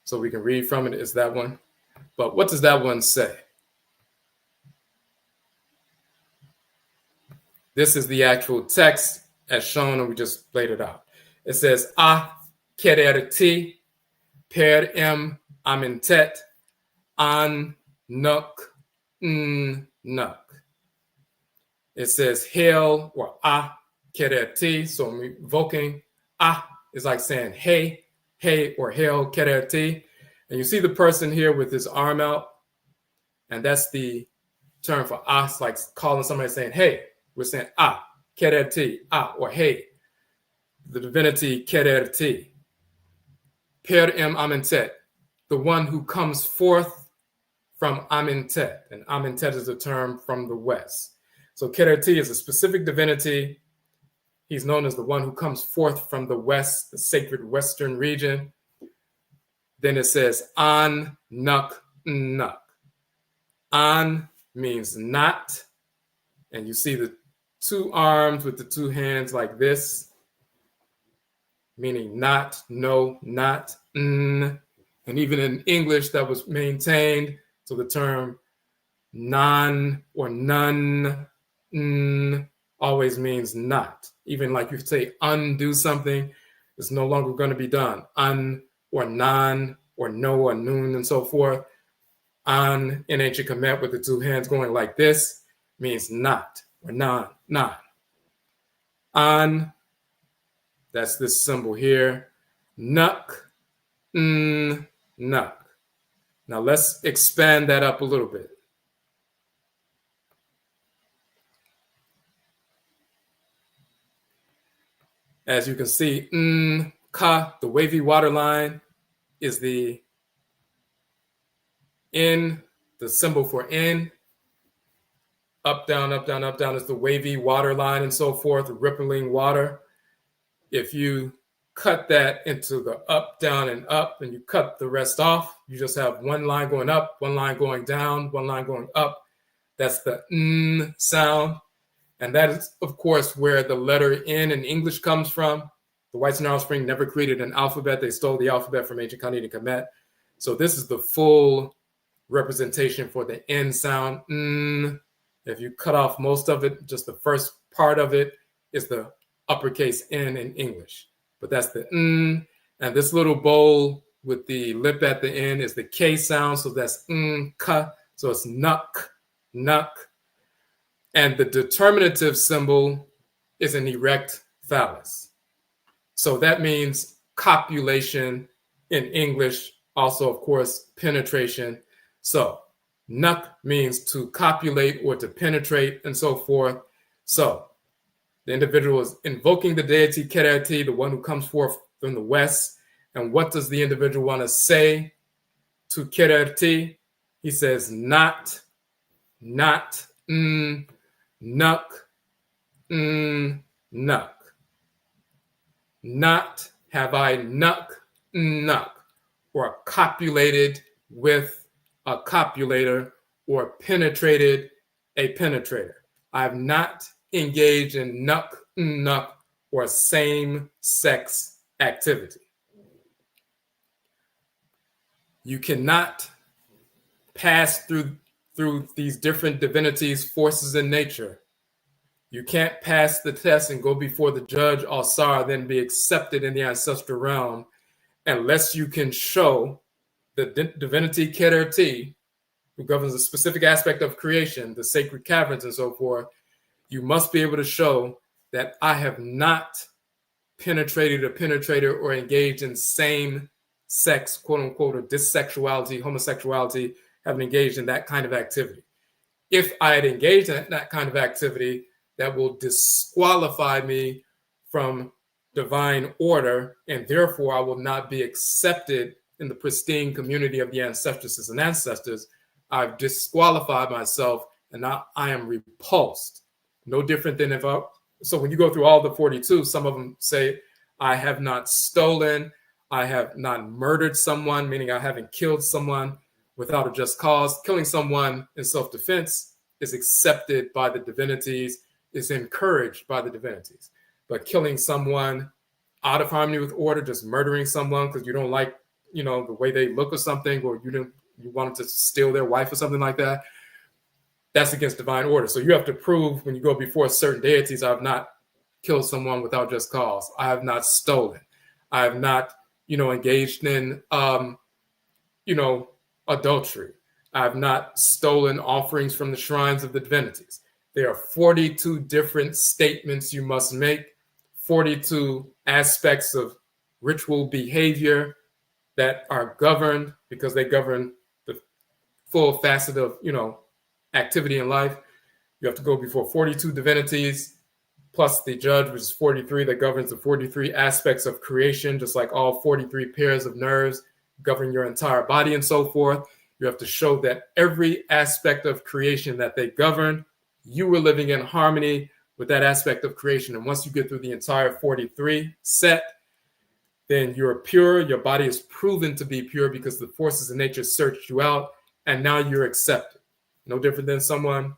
So we can read from it is that one. But what does that one say? This is the actual text as shown, and we just laid it out. It says, A kererti per amintet an nuk nuk. It says hail or A kererti. So I'm evoking A is like saying hey, hey, or hail kererti. And you see the person here with his arm out, and that's the term for A. It's like calling somebody saying hey. We're saying kererti, or hey. The divinity kererti. Per amintet, the one who comes forth from amintet. And amintet is a term from the West. So kererti is a specific divinity. He's known as the one who comes forth from the West, the sacred Western region. Then it says an nuk nuk. An means not. And you see the two arms with the two hands like this, meaning not, no, not, And even in English, that was maintained. So the term non or none always means not. Even like you say undo something, it's no longer going to be done. Un or non or no or noon and so forth. An in ancient Kamet with the two hands going like this means not or non. An, that's this symbol here. Nuk, nuk. Now let's expand that up a little bit. As you can see, ka, the wavy water line, is the in, the symbol for in. Up, down, up, down, up, down is the wavy water line and so forth, rippling water. If you cut that into the up, down, and up, and you cut the rest off, you just have one line going up, one line going down, one line going up. That's the n sound. And that is, of course, where the letter N in English comes from. The whites and offspring never created an alphabet. They stole the alphabet from ancient Kamit and Kamet. So this is the full representation for the N sound. If you cut off most of it, just the first part of it is the uppercase N in English. But that's the And this little bowl with the lip at the end is the K sound. So that's ka. So it's nuk, nuk. And the determinative symbol is an erect phallus. So that means copulation in English. Also, of course, penetration. So nuk means to copulate or to penetrate and so forth. So the individual is invoking the deity kererti, the one who comes forth from the West. And what does the individual want to say to kererti? He says, not, nuk, nuk. Not have I nuk, or copulated with a copulator, or penetrated a penetrator. I have not engaged in nuk, or same-sex activity. You cannot pass through these different divinities, forces in nature. You can't pass the test and go before the judge, Alsar, then be accepted in the ancestral realm unless you can show the divinity kererti, who governs a specific aspect of creation, the sacred caverns and so forth. you must be able to show that I have not penetrated a penetrator or engaged in same sex, quote unquote, or dissexuality, homosexuality, haven't engaged in that kind of activity. If I had engaged in that kind of activity, that will disqualify me from divine order, and therefore I will not be accepted in the pristine community of the Ancestresses and Ancestors. I've disqualified myself, and now I am repulsed. No different than if I, so when you go through all the 42, some of them say, I have not stolen, I have not murdered someone, meaning I haven't killed someone without a just cause. Killing someone in self-defense is accepted by the divinities, is encouraged by the divinities. But killing someone out of harmony with order, just murdering someone because you don't like, you know, the way they look or something, or you wanted to steal their wife or something like that, that's against divine order. So you have to prove when you go before certain deities, I have not killed someone without just cause. I have not stolen. I have not, engaged in, adultery. I have not stolen offerings from the shrines of the divinities. There are 42 different statements you must make, 42 aspects of ritual behavior that are governed because they govern the full facet of, activity in life. You have to go before 42 divinities, plus the judge, which is 43, that governs the 43 aspects of creation, just like all 43 pairs of nerves govern your entire body and so forth. You have to show that every aspect of creation that they govern, you were living in harmony with that aspect of creation. And once you get through the entire 43 set, then you're pure. Your body is proven to be pure because the forces of nature searched you out, and now you're accepted. No different than someone,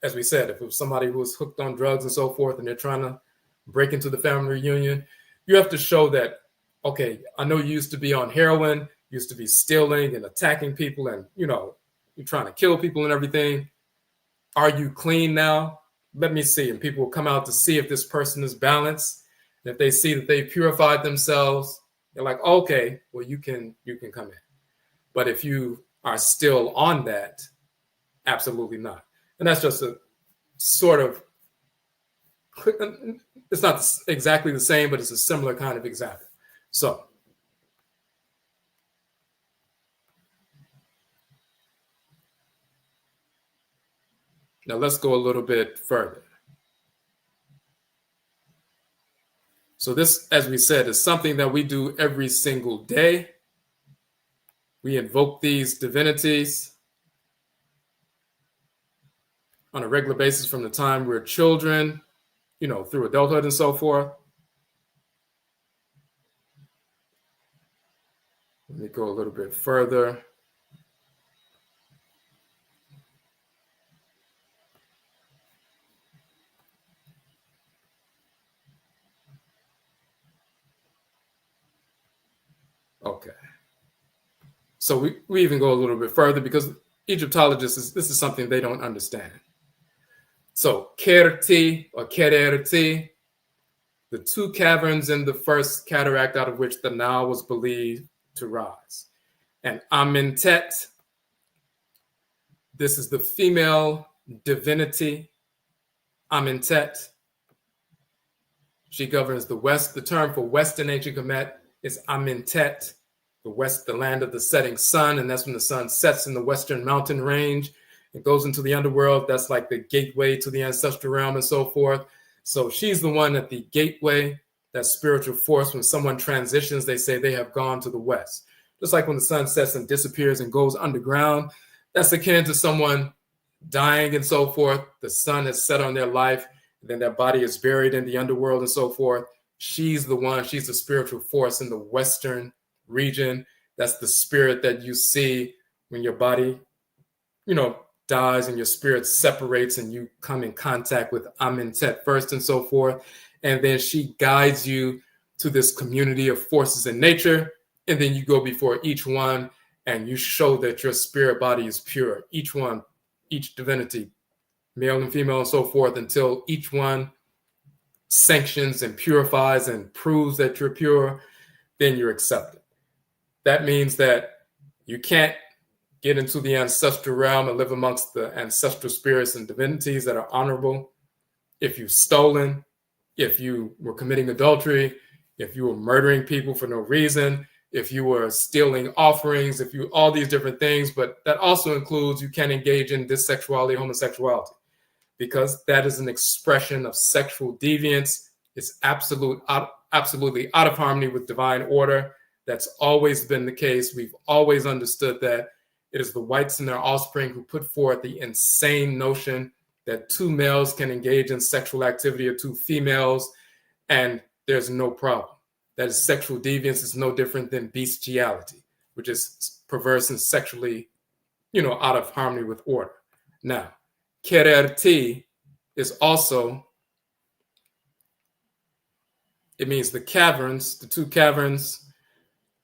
as we said, if it was somebody who was hooked on drugs and so forth, and they're trying to break into the family reunion, you have to show that, okay, I know you used to be on heroin, used to be stealing and attacking people, and, you're trying to kill people and everything. Are you clean now? Let me see. And people will come out to see if this person is balanced. And if they see that they've purified themselves, they're like, okay, well, you can come in. But if you are still on that, absolutely not. And that's just a sort of, it's not exactly the same, but it's a similar kind of example. So, now let's go a little bit further. So this, as we said, is something that we do every single day. We invoke these divinities on a regular basis from the time we're children, through adulthood and so forth. Let me go a little bit further. Okay. So we even go a little bit further because Egyptologists, this is something they don't understand. So Kerti or Kererti, the two caverns in the first cataract out of which the Nile was believed to rise. And Amentet, this is the female divinity, Amentet. She governs the west. The term for west in ancient Kamet is Amentet, the west, the land of the setting sun, and that's when the sun sets in the western mountain range. It goes into the underworld. That's like the gateway to the ancestral realm and so forth. So she's the one at the gateway, that spiritual force. When someone transitions, they say they have gone to the west. Just like when the sun sets and disappears and goes underground, that's akin to someone dying and so forth. The sun has set on their life, and then their body is buried in the underworld and so forth. She's the one, she's the spiritual force in the western region. That's the spirit that you see when your body, dies and your spirit separates and you come in contact with Amentet first and so forth. And then she guides you to this community of forces in nature. And then you go before each one and you show that your spirit body is pure. Each one, each divinity, male and female and so forth, until each one sanctions and purifies and proves that you're pure, then you're accepted. That means that you can't get into the ancestral realm and live amongst the ancestral spirits and divinities that are honorable. if you've stolen, if you were committing adultery, if you were murdering people for no reason, if you were stealing offerings, if you all these different things, but that also includes you can engage in dissexuality, homosexuality, because that is an expression of sexual deviance. It's absolutely out of harmony with divine order. That's always been the case. We've always understood that it is the whites and their offspring who put forth the insane notion that two males can engage in sexual activity or two females, and there's no problem. That is sexual deviance is no different than bestiality, which is perverse and sexually, out of harmony with order. Now, kererti is also, it means the caverns, the two caverns,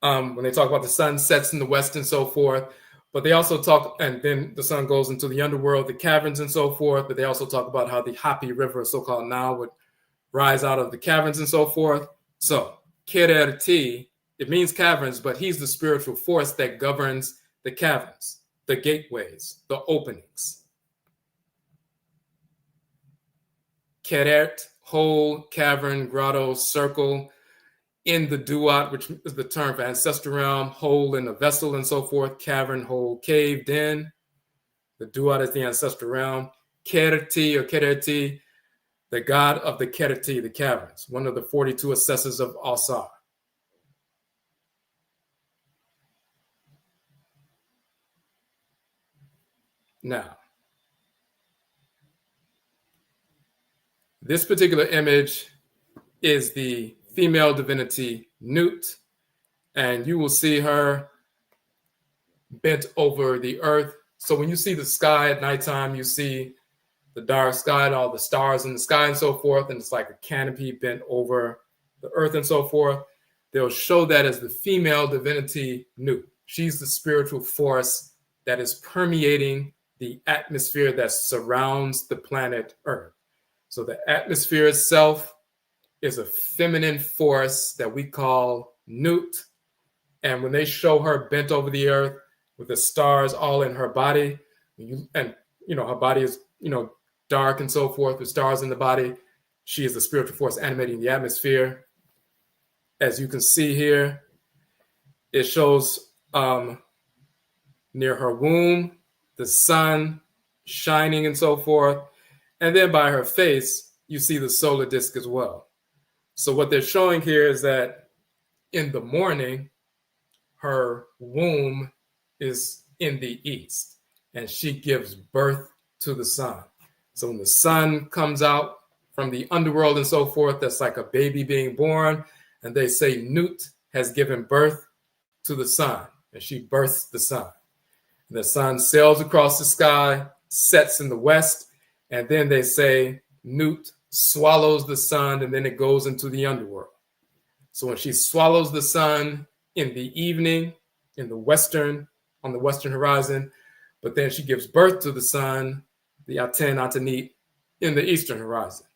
when they talk about the sun sets in the west and so forth, but they also talk, and then the sun goes into the underworld, the caverns and so forth, but they also talk about how the Hapi River, so-called Nile, would rise out of the caverns and so forth. So, kererti, it means caverns, but he's the spiritual force that governs the caverns, the gateways, the openings. Kerert, hole, cavern, grotto, circle. In the duat, which is the term for ancestral realm, hole in a vessel and so forth, cavern, hole, cave, den. The duat is the ancestral realm. Kerti or kereti, the god of the kereti, the caverns, one of the 42 assessors of Asar. Now, this particular image is the female divinity Nut, and you will see her bent over the earth. So when you see the sky at nighttime, you see the dark sky and all the stars in the sky and so forth, and it's like a canopy bent over the earth and so forth. They'll show that as the female divinity Nut. She's the spiritual force that is permeating the atmosphere that surrounds the planet Earth. So the atmosphere itself is a feminine force that we call Nut. And when they show her bent over the earth with the stars all in her body, her body is, dark and so forth, with stars in the body, she is the spiritual force animating the atmosphere. As you can see here, it shows near her womb, the sun shining and so forth. And then by her face, you see the solar disk as well. So what they're showing here is that in the morning, her womb is in the east, and she gives birth to the sun. So when the sun comes out from the underworld and so forth, that's like a baby being born, and they say Nut has given birth to the sun, and she births the sun. And the sun sails across the sky, sets in the west, and then they say Nut swallows the sun, and then it goes into the underworld. So when she swallows the sun in the evening, on the western horizon, but then she gives birth to the sun, the Afurakani, in the eastern horizon.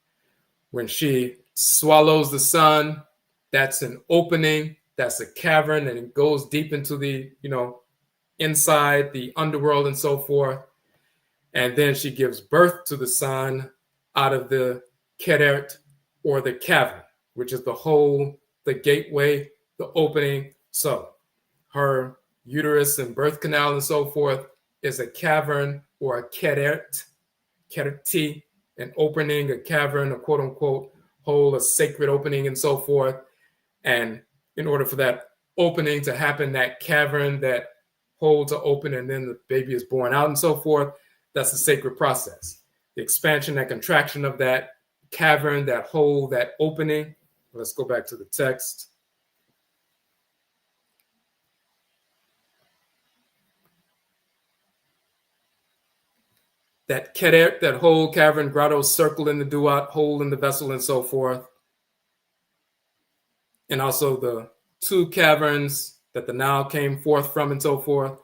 When she swallows the sun, that's an opening, that's a cavern, and it goes deep into the, inside the underworld and so forth. And then she gives birth to the sun out of the kerert, or the cavern, which is the hole, the gateway, the opening. So her uterus and birth canal and so forth is a cavern or a kerert, kereti, an opening, a cavern, a quote unquote hole, a sacred opening and so forth. And in order for that opening to happen, that cavern, that hole to open, and then the baby is born out and so forth, that's a sacred process. The expansion and contraction of that cavern, that hole, that opening. Let's go back to the text. That kerert, that hole, cavern, grotto, circle in the duat, hole in the vessel, and so forth. And also the two caverns that the Nile came forth from and so forth.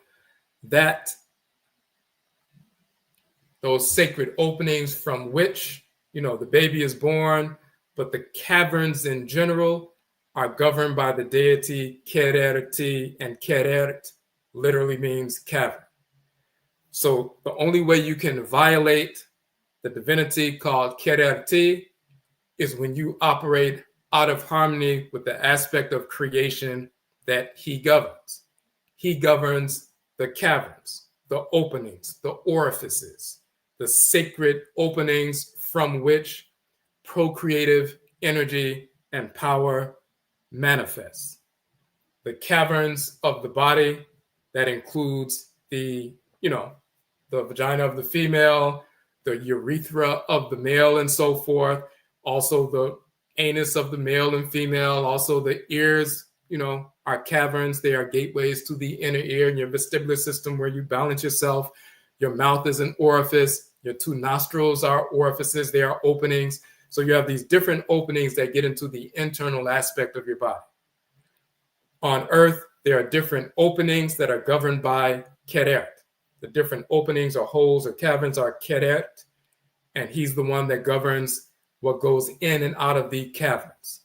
That those sacred openings from which, the baby is born, but the caverns in general are governed by the deity Kererti, and Kerert literally means cavern. So the only way you can violate The divinity called Kererti is when you operate out of harmony with the aspect of creation that he governs. He governs the caverns, the openings, the orifices, the sacred openings from which procreative energy and power manifests. The caverns of the body, that includes the vagina of the female, the urethra of the male, and so forth. Also the anus of the male and female, also the ears, are caverns. They are gateways to the inner ear and your vestibular system where you balance yourself. Your mouth is an orifice. Your two nostrils are orifices. They are openings. So you have these different openings that get into the internal aspect of your body. On earth, there are different openings that are governed by Keret. The different openings or holes or caverns are Keret, and he's the one that governs what goes in and out of the caverns.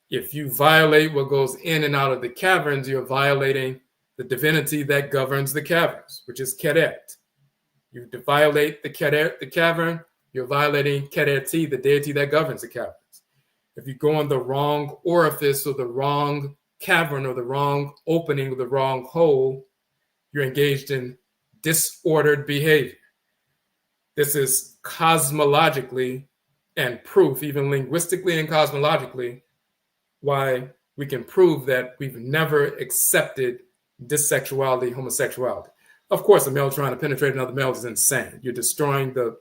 If you violate what goes in and out of the caverns, you're violating the divinity that governs the caverns, which is Keret. You violate the Keret, the cavern, you're violating Kereti, the deity that governs the caverns. If you go in the wrong orifice or the wrong cavern or the wrong opening or the wrong hole, you're engaged in disordered behavior. This is cosmologically and proof, even linguistically and cosmologically, why we can prove that we've never accepted dissexuality, homosexuality. Of course, a male trying to penetrate another male is insane. You're destroying the,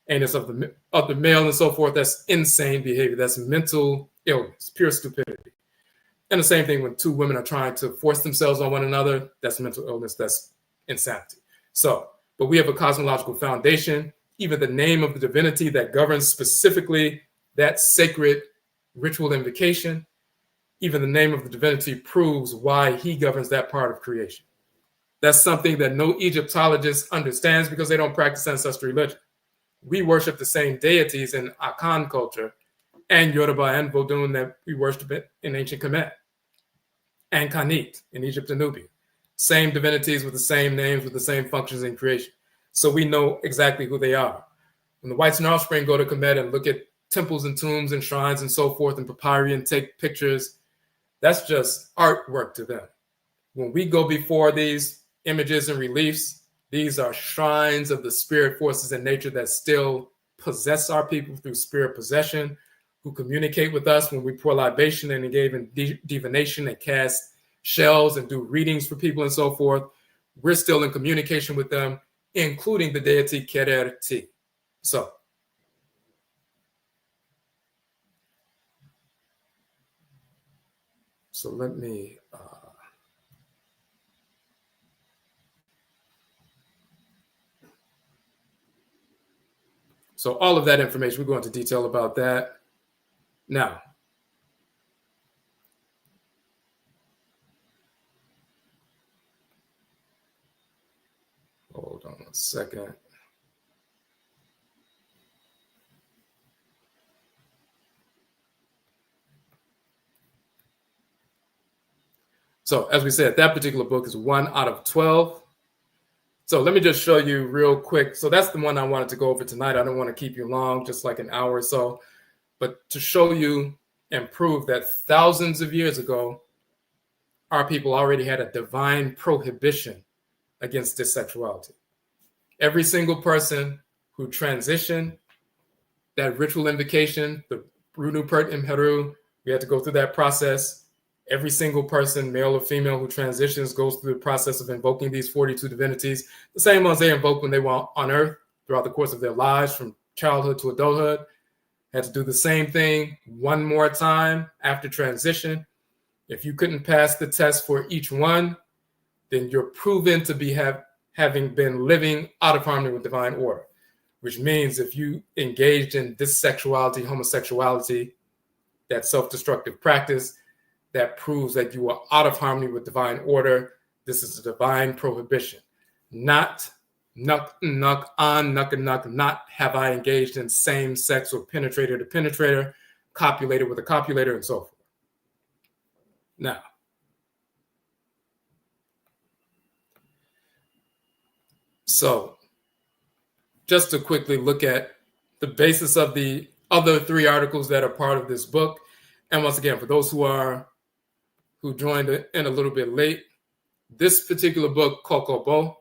anus of the male and so forth. That's insane behavior. That's mental illness, pure stupidity. And the same thing when two women are trying to force themselves on one another. That's mental illness. That's insanity. But we have a cosmological foundation. Even the name of the divinity that governs specifically that sacred ritual invocation, even the name of the divinity proves why he governs that part of creation. That's something that no Egyptologist understands because they don't practice ancestral religion. We worship the same deities in Akan culture and Yoruba and Vodun that we worship in ancient Kamet and Kamit in Egypt and Nubia. Same divinities with the same names, with the same functions in creation. So we know exactly who they are. When the whites and offspring go to Kamet and look at temples and tombs and shrines and so forth and papyri and take pictures, that's just artwork to them. When we go before these images and reliefs, these are shrines of the spirit forces in nature that still possess our people through spirit possession, who communicate with us when we pour libation and engage in divination and cast shells and do readings for people and so forth. We're still in communication with them, including the deity Kererti. So let me so all of that information, we go into detail about that. Now, hold on a second. So as we said, that particular book is 1 out of 12. So let me just show you real quick. So that's the one I wanted to go over tonight. I don't want to keep you long, just like an hour or so. But to show you and prove that thousands of years ago, our people already had a divine prohibition against dissexuality. Every single person who transitioned, that ritual invocation, the Brunu Pert Imheru, we had to go through that process. Every single person, male or female, who transitions goes through the process of invoking these 42 divinities, the same ones they invoked when they were on earth throughout the course of their lives, from childhood to adulthood. Had to do the same thing one more time after transition. If you couldn't pass the test for each one, then you're proven to be having been living out of harmony with divine order, which means if you engaged in dissexuality, homosexuality, that self-destructive practice, that proves that you are out of harmony with divine order. This is a divine prohibition. Not nuck, not have I engaged in same sex or penetrator to penetrator, copulator with a copulator, and so forth. Now, so just to quickly look at the basis of the other 3 articles that are part of this book. And once again, for those who joined in a little bit late, this particular book, Kokobo,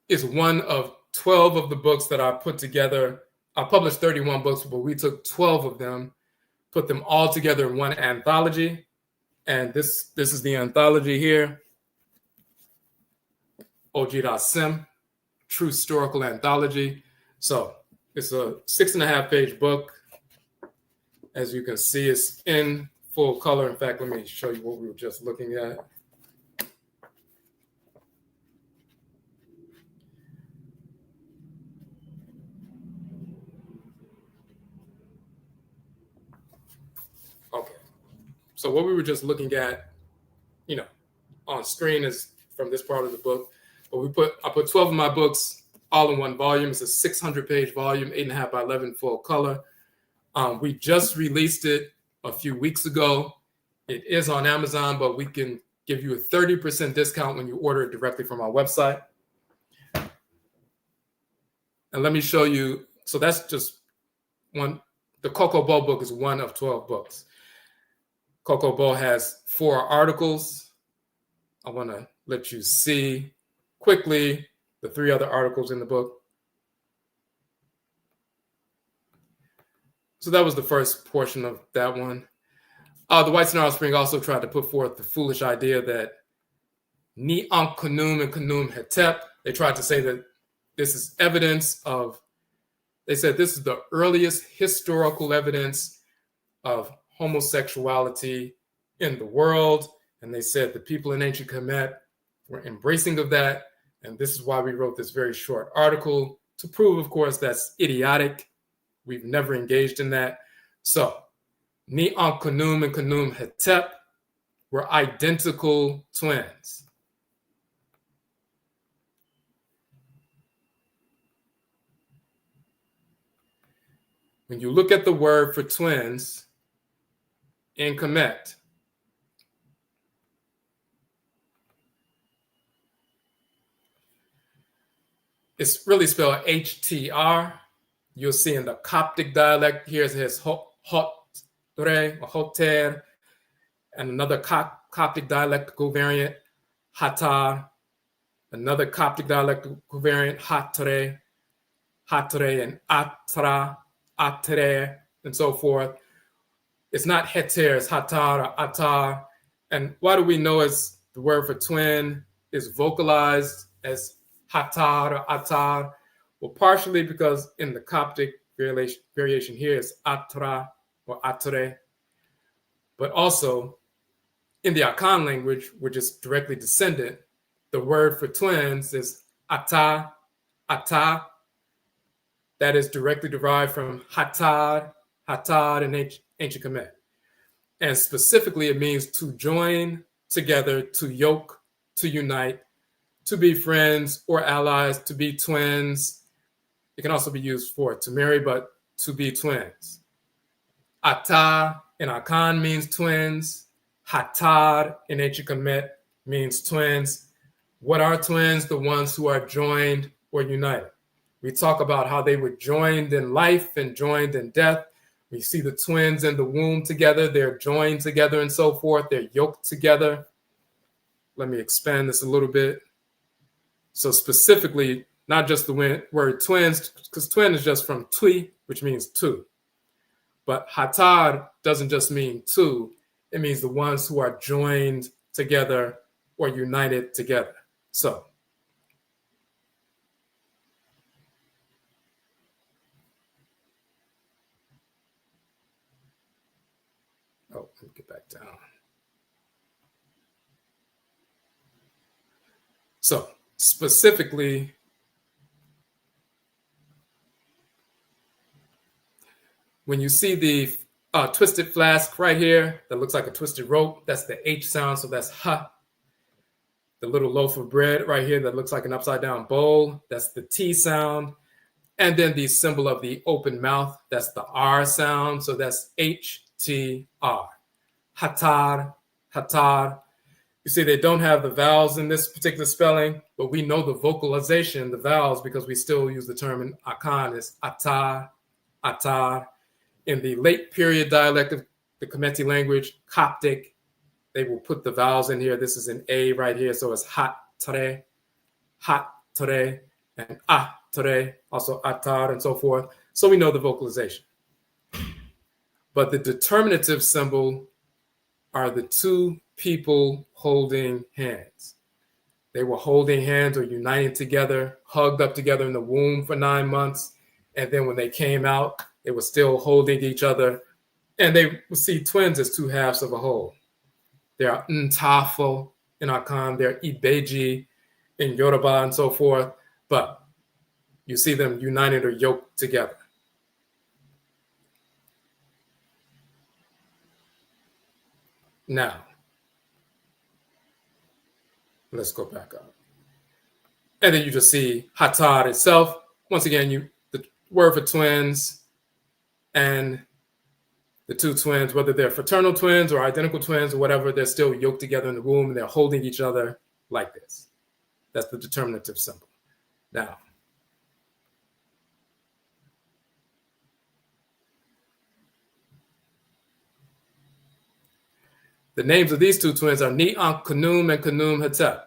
is one of 12 of the books that I put together. I published 31 books, but we took 12 of them, put them all together in one anthology. And this is the anthology here, Ojirasim, True Historical Anthology. So it's a 6.5-page book. As you can see, it's in full color. In fact, let me show you what we were just looking at. Okay. So what we were just looking at, on screen is from this part of the book. But I put 12 of my books all in one volume. It's a 600-page volume, 8.5 by 11 full color. We just released it a few weeks ago. It is on Amazon, but we can give you a 30% discount when you order it directly from our website. And let me show you. So that's just one. The Kokobo book is one of 12 books. Kokobo has 4 articles. I want to let you see quickly the 3 other articles in the book. So that was the first portion of that one. The White Snarl Spring also tried to put forth the foolish idea that Ni Ankh Khnum and Khnum Hetep, they tried to say that this is evidence of, they said this is the earliest historical evidence of homosexuality in the world. And they said the people in ancient Kamet were embracing of that. And this is why we wrote this very short article to prove, of course, that's idiotic. We've never engaged in that. So Ni Ankh Khnum and Khnum Hetep were identical twins. When you look at the word for twins in Kamet, it's really spelled HTR. You'll see in the Coptic dialect, here it says Hotre or Hoter, and another Coptic dialectical variant, Hatar, another Coptic dialectical variant, Hatre, and Atra, Atre, and so forth. It's not Heter, it's Hatar or Atar. And why do we know it's the word for twin is vocalized as Hatar or Atar? Well, partially because in the Coptic variation here is Atra or Atre, but also in the Akan language, which is directly descendant, the word for twins is Ata, Ata. That is directly derived from Hatar, Hatar in ancient Kamet. And specifically, it means to join together, to yoke, to unite, to be friends or allies, to be twins. It can also be used for to marry, but to be twins. Ata in Akan means twins. Hatar in ancient Kamet means twins. What are twins? The ones who are joined or united. We talk about how they were joined in life and joined in death. We see the twins in the womb together. They're joined together and so forth. They're yoked together. Let me expand this a little bit. So specifically, not just the word twins, because twin is just from twi, which means two. But hatar doesn't just mean two. It means the ones who are joined together or united together. So let me get back down. So specifically, when you see the twisted flask right here that looks like a twisted rope, that's the H sound, so that's ha. The little loaf of bread right here that looks like an upside down bowl, that's the T sound. And then the symbol of the open mouth, that's the R sound, so that's H-T-R. Hatar, hatar. You see, they don't have the vowels in this particular spelling, but we know the vocalization, the vowels, because we still use the term in Akan is ata, atar. In the late period dialect of the Kameti language, Coptic, they will put the vowels in here. This is an A right here, so it's hat tare, and tare, also atar, and so forth. So we know the vocalization. But the determinative symbol are the two people holding hands. They were holding hands or uniting together, hugged up together in the womb for 9 months. And then when they came out, they were still holding each other. And they would see twins as two halves of a whole. There are Ntafo in Akan, there are Ibeji in Yoruba and so forth. But you see them united or yoked together. Now, let's go back up. And then you just see Hatar itself. Once again, the word for twins and the two twins, whether they're fraternal twins or identical twins or whatever, they're still yoked together in the womb and they're holding each other like this. That's the determinative symbol. Now, the names of these two twins are Ni-Ankh Khnum and Khnum Hetep.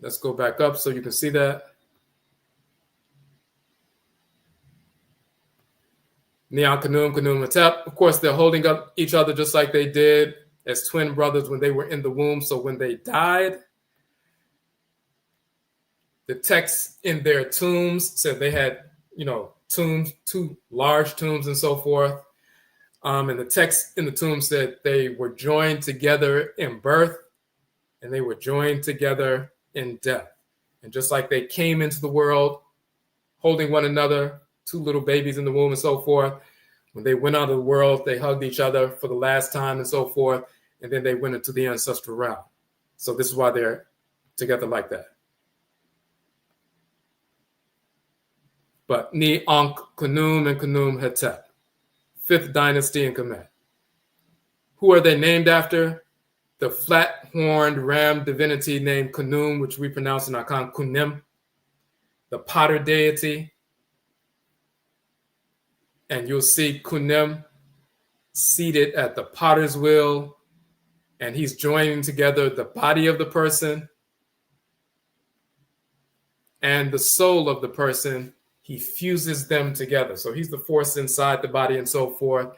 Let's go back up so you can see that. Ni-Ankh Khnum, Khnum Hetep. Of course, they're holding up each other just like they did as twin brothers when they were in the womb. So when they died, the text in their tombs said they had, tombs, two large tombs and so forth. And the text in the tomb said they were joined together in birth and they were joined together in death. And just like they came into the world holding one another, two little babies in the womb and so forth, when they went out of the world, they hugged each other for the last time and so forth, and then they went into the ancestral realm. So this is why they're together like that. But Ni-Ankh Khnum and Khnum Hetep, 5th dynasty in Kamet. Who are they named after? The flat-horned ram divinity named Khnum, which we pronounce in Akan Kunim, the potter deity. And you'll see Kunim seated at the potter's wheel, and he's joining together the body of the person and the soul of the person. He fuses them together. So he's the force inside the body and so forth.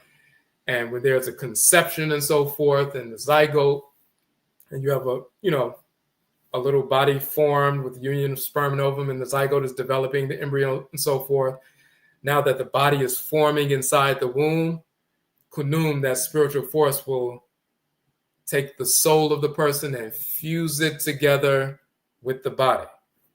And when there's a conception and so forth, and the zygote, and you have a little body formed with the union of sperm and ovum, and the zygote is developing the embryo and so forth. Now that the body is forming inside the womb, Khnum, that spiritual force, will take the soul of the person and fuse it together with the body.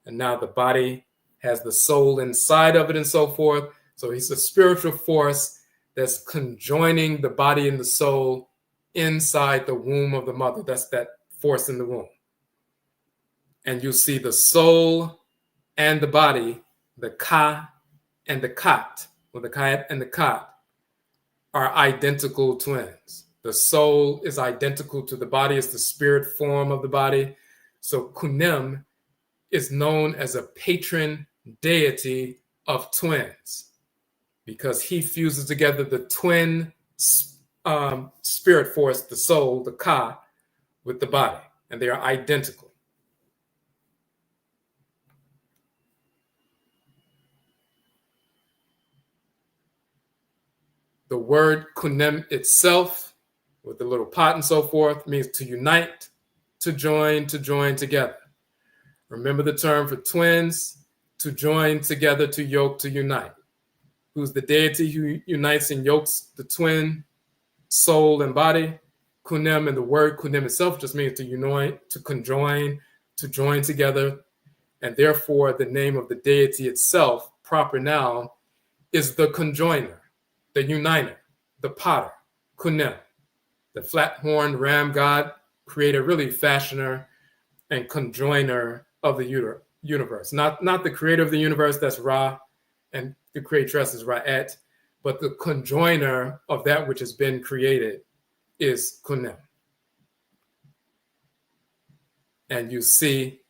And now the body has the soul inside of it and so forth. So he's a spiritual force that's conjoining the body and the soul inside the womb of the mother. That's that force in the womb. And you see the soul and the body, the Ka and the Kat, or the Kayat and the Kat, are identical twins. The soul is identical to the body. It's the spirit form of the body. So Kunim is known as a patron deity of twins because he fuses together the twin spirit force, the soul, the Ka, with the body, and they are identical. The word kunem itself, with the little pot and so forth, means to unite, to join together. Remember the term for twins, to join together, to yoke, to unite. Who's the deity who unites and yokes the twin soul and body? Kunem, and the word kunem itself just means to unite, to conjoin, to join together. And therefore, the name of the deity itself, proper noun, is the conjoiner, the uniter, the potter, Kunem, the flat-horned ram god, creator, really fashioner and conjoiner of the universe. Not the creator of the universe, that's Ra, and the creatress is Ra'et, but the conjoiner of that which has been created is Kunem. and you see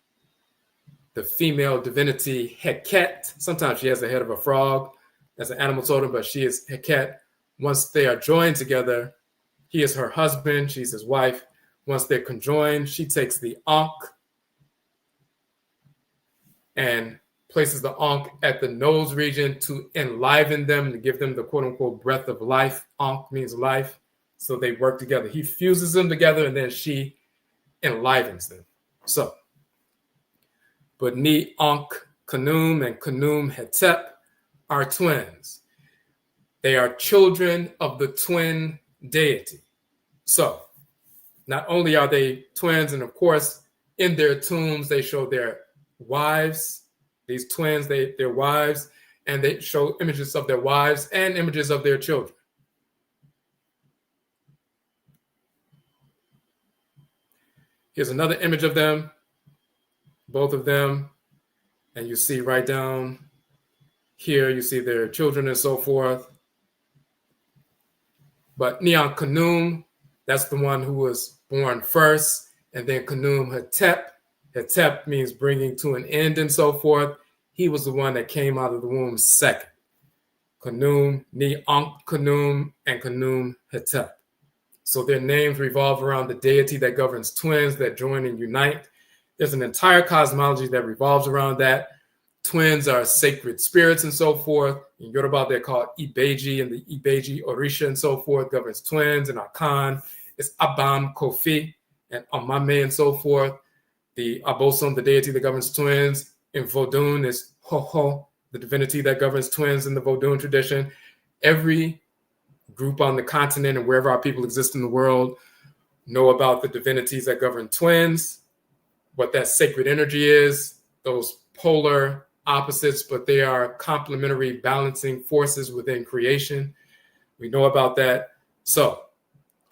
the female divinity Heket. Sometimes she has the head of a frog. That's an animal totem, but she is Heket. Once they are joined together, he is her husband, she's his wife. Once they're conjoined, she takes the Ankh and places the Ankh at the nose region to enliven them, to give them the quote-unquote breath of life. Ankh means life. So they work together. He fuses them together, and then she enlivens them. So, but Ni Ankh Khnum and Khnum Hetep are twins. They are children of the twin deity. So, not only are they twins, and of course, in their tombs, they show their wives, these twins, their wives, and they show images of their wives and images of their children. Here's another image of them, both of them, and you see right down here, you see their children and so forth. But Neon Khnum, that's the one who was born first, and then Khnum Hetep. Hetep means bringing to an end and so forth. He was the one that came out of the womb second. Khnum, Ni Ankh Khnum, and Khnum Hetep. So their names revolve around the deity that governs twins that join and unite. There's an entire cosmology that revolves around that. Twins are sacred spirits and so forth. In Yoruba, they're called Ibeji, and the Ibeji Orisha and so forth governs twins. And Akan is Abam Kofi and Amame and so forth. The Abosom, the deity that governs twins. In Vodun is Hoho, the divinity that governs twins in the Vodun tradition. Every group on the continent and wherever our people exist in the world know about the divinities that govern twins, what that sacred energy is, those polar opposites, but they are complementary balancing forces within creation. We know about that. So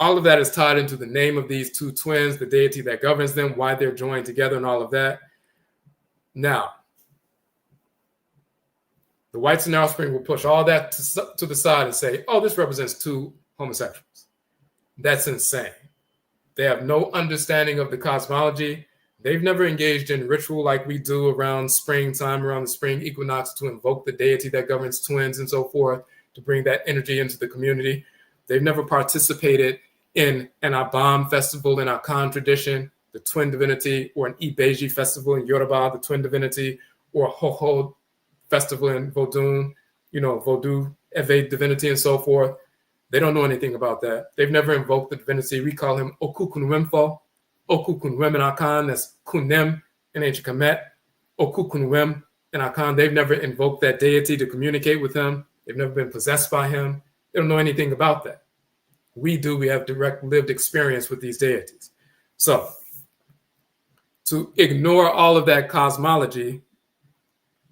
all of that is tied into the name of these two twins, the deity that governs them, why they're joined together and all of that. Now, the whites and their offspring will push all that to the side and say, oh, this represents two homosexuals. That's insane. They have no understanding of the cosmology. They've never engaged in ritual like we do around springtime, around the spring equinox, to invoke the deity that governs twins and so forth, to bring that energy into the community. They've never participated in an Abam festival in our Akan tradition, the twin divinity, or an Ibeji festival in Yoruba, the twin divinity, or a Hoho festival in Vodun, Vodou, Eve divinity and so forth. They don't know anything about that. They've never invoked the divinity. We call him Okukunwemfo. Okukunwem in Akan, that's Kunem in ancient Kamet. Okukunwem in Akan, they've never invoked that deity to communicate with him. They've never been possessed by him. They don't know anything about that. We do. We have direct lived experience with these deities. So to ignore all of that cosmology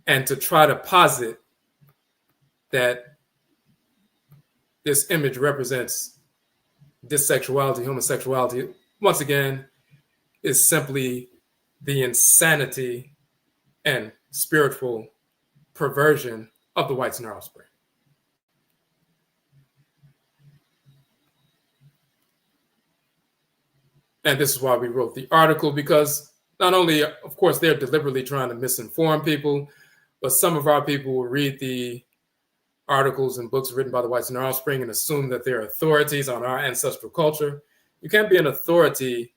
and to try to posit that this image represents dissexuality, homosexuality, once again, is simply the insanity and spiritual perversion of the whites and their offspring. And this is why we wrote the article, because not only, of course, they're deliberately trying to misinform people, but some of our people will read the articles and books written by the whites and their offspring and assume that they're authorities on our ancestral culture. You can't be an authority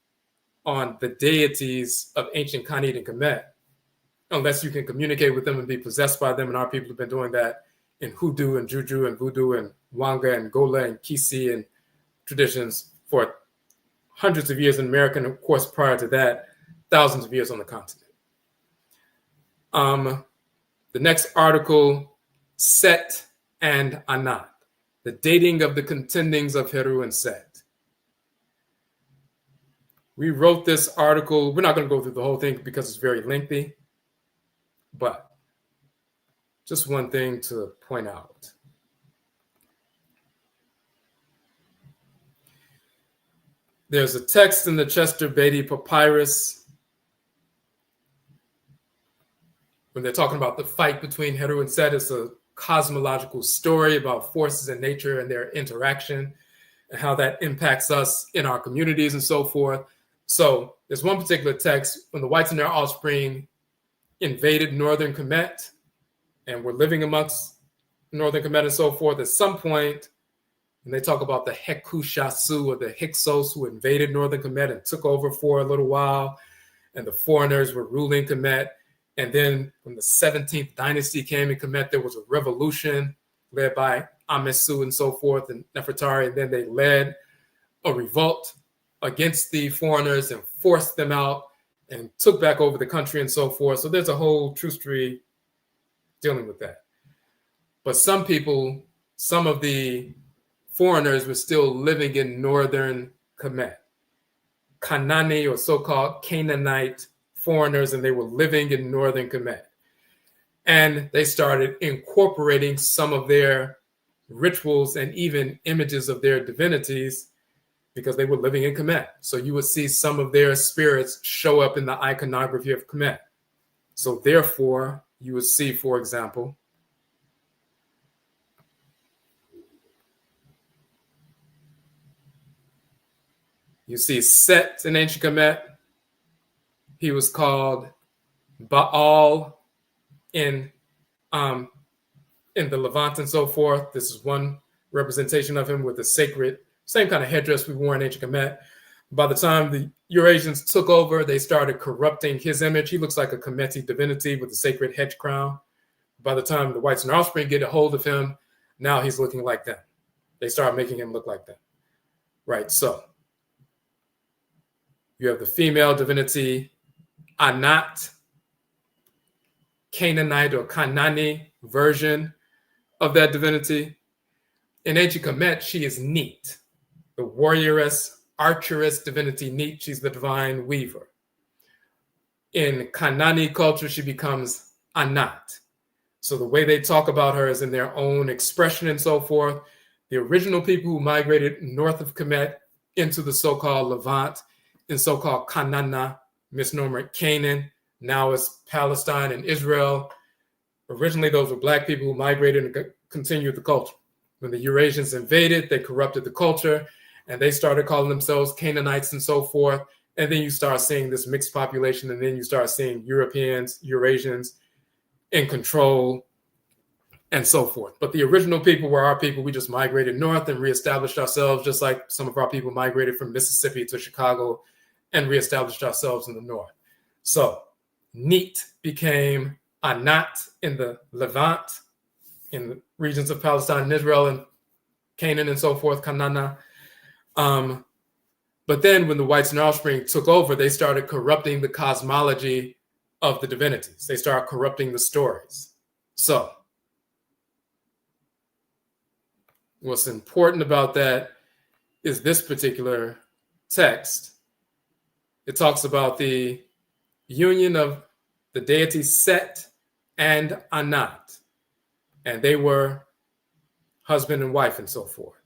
on the deities of ancient Kamit and Kamet unless you can communicate with them and be possessed by them. And our people have been doing that in hoodoo and juju and voodoo and wanga and gola and kisi and traditions for hundreds of years in America, and of course, prior to that, thousands of years on the continent. The next article, Set and Anat, the dating of the contendings of Heru and Set. We wrote this article. We're not going to go through the whole thing because it's very lengthy, but just one thing to point out. There's a text in the Chester Beatty Papyrus when they're talking about the fight between Heru and Set. It's a cosmological story about forces in nature and their interaction and how that impacts us in our communities and so forth. So there's one particular text when the whites and their offspring invaded northern Kamet and were living amongst northern Kamet and so forth. At some point, and they talk about the Hekushasu or the Hyksos who invaded northern Kamet and took over for a little while, and the foreigners were ruling Kamet. And then when the 17th dynasty came in Kamet, there was a revolution led by Amesu and so forth and Nefertari, and then they led a revolt against the foreigners and forced them out and took back over the country and so forth. So there's a whole true story dealing with that. But some people, some of the foreigners were still living in northern Kamet, Kanani or so-called Canaanite foreigners, and they were living in northern Kamet. And they started incorporating some of their rituals and even images of their divinities because they were living in Kamet. So you would see some of their spirits show up in the iconography of Kamet. So therefore, you would see, for example, you see Set in ancient Kamet. He was called Baal in the Levant and so forth. This is one representation of him with the sacred, same kind of headdress we wore in ancient Kemet. By the time the Eurasians took over, they started corrupting his image. He looks like a Kemeti divinity with a sacred hedge crown. By the time the whites and their offspring get a hold of him, now he's looking like them. They start making him look like them. Right, so you have the female divinity, Anat, Canaanite or Kanani version of that divinity. In ancient Kemet, she is Neat, the warrioress, archeress divinity Neat. She's the divine weaver. In Kanani culture, she becomes Anat. So the way they talk about her is in their own expression and so forth. The original people who migrated north of Kemet into the so-called Levant in so-called Kanana, misnomer Canaan, now it's Palestine and Israel. Originally, those were Black people who migrated and continued the culture. When the Eurasians invaded, they corrupted the culture, and they started calling themselves Canaanites and so forth. And then you start seeing this mixed population, and then you start seeing Europeans, Eurasians in control, and so forth. But the original people were our people. We just migrated north and reestablished ourselves, just like some of our people migrated from Mississippi to Chicago and reestablished ourselves in the north. So Neat became Anat in the Levant, in the regions of Palestine and Israel and Canaan and so forth, Kanana. But then when the whites and offspring took over, they started corrupting the cosmology of the divinities. They started corrupting the stories. So what's important about that is this particular text. It talks about the union of the deity Set and Anat, and they were husband and wife and so forth.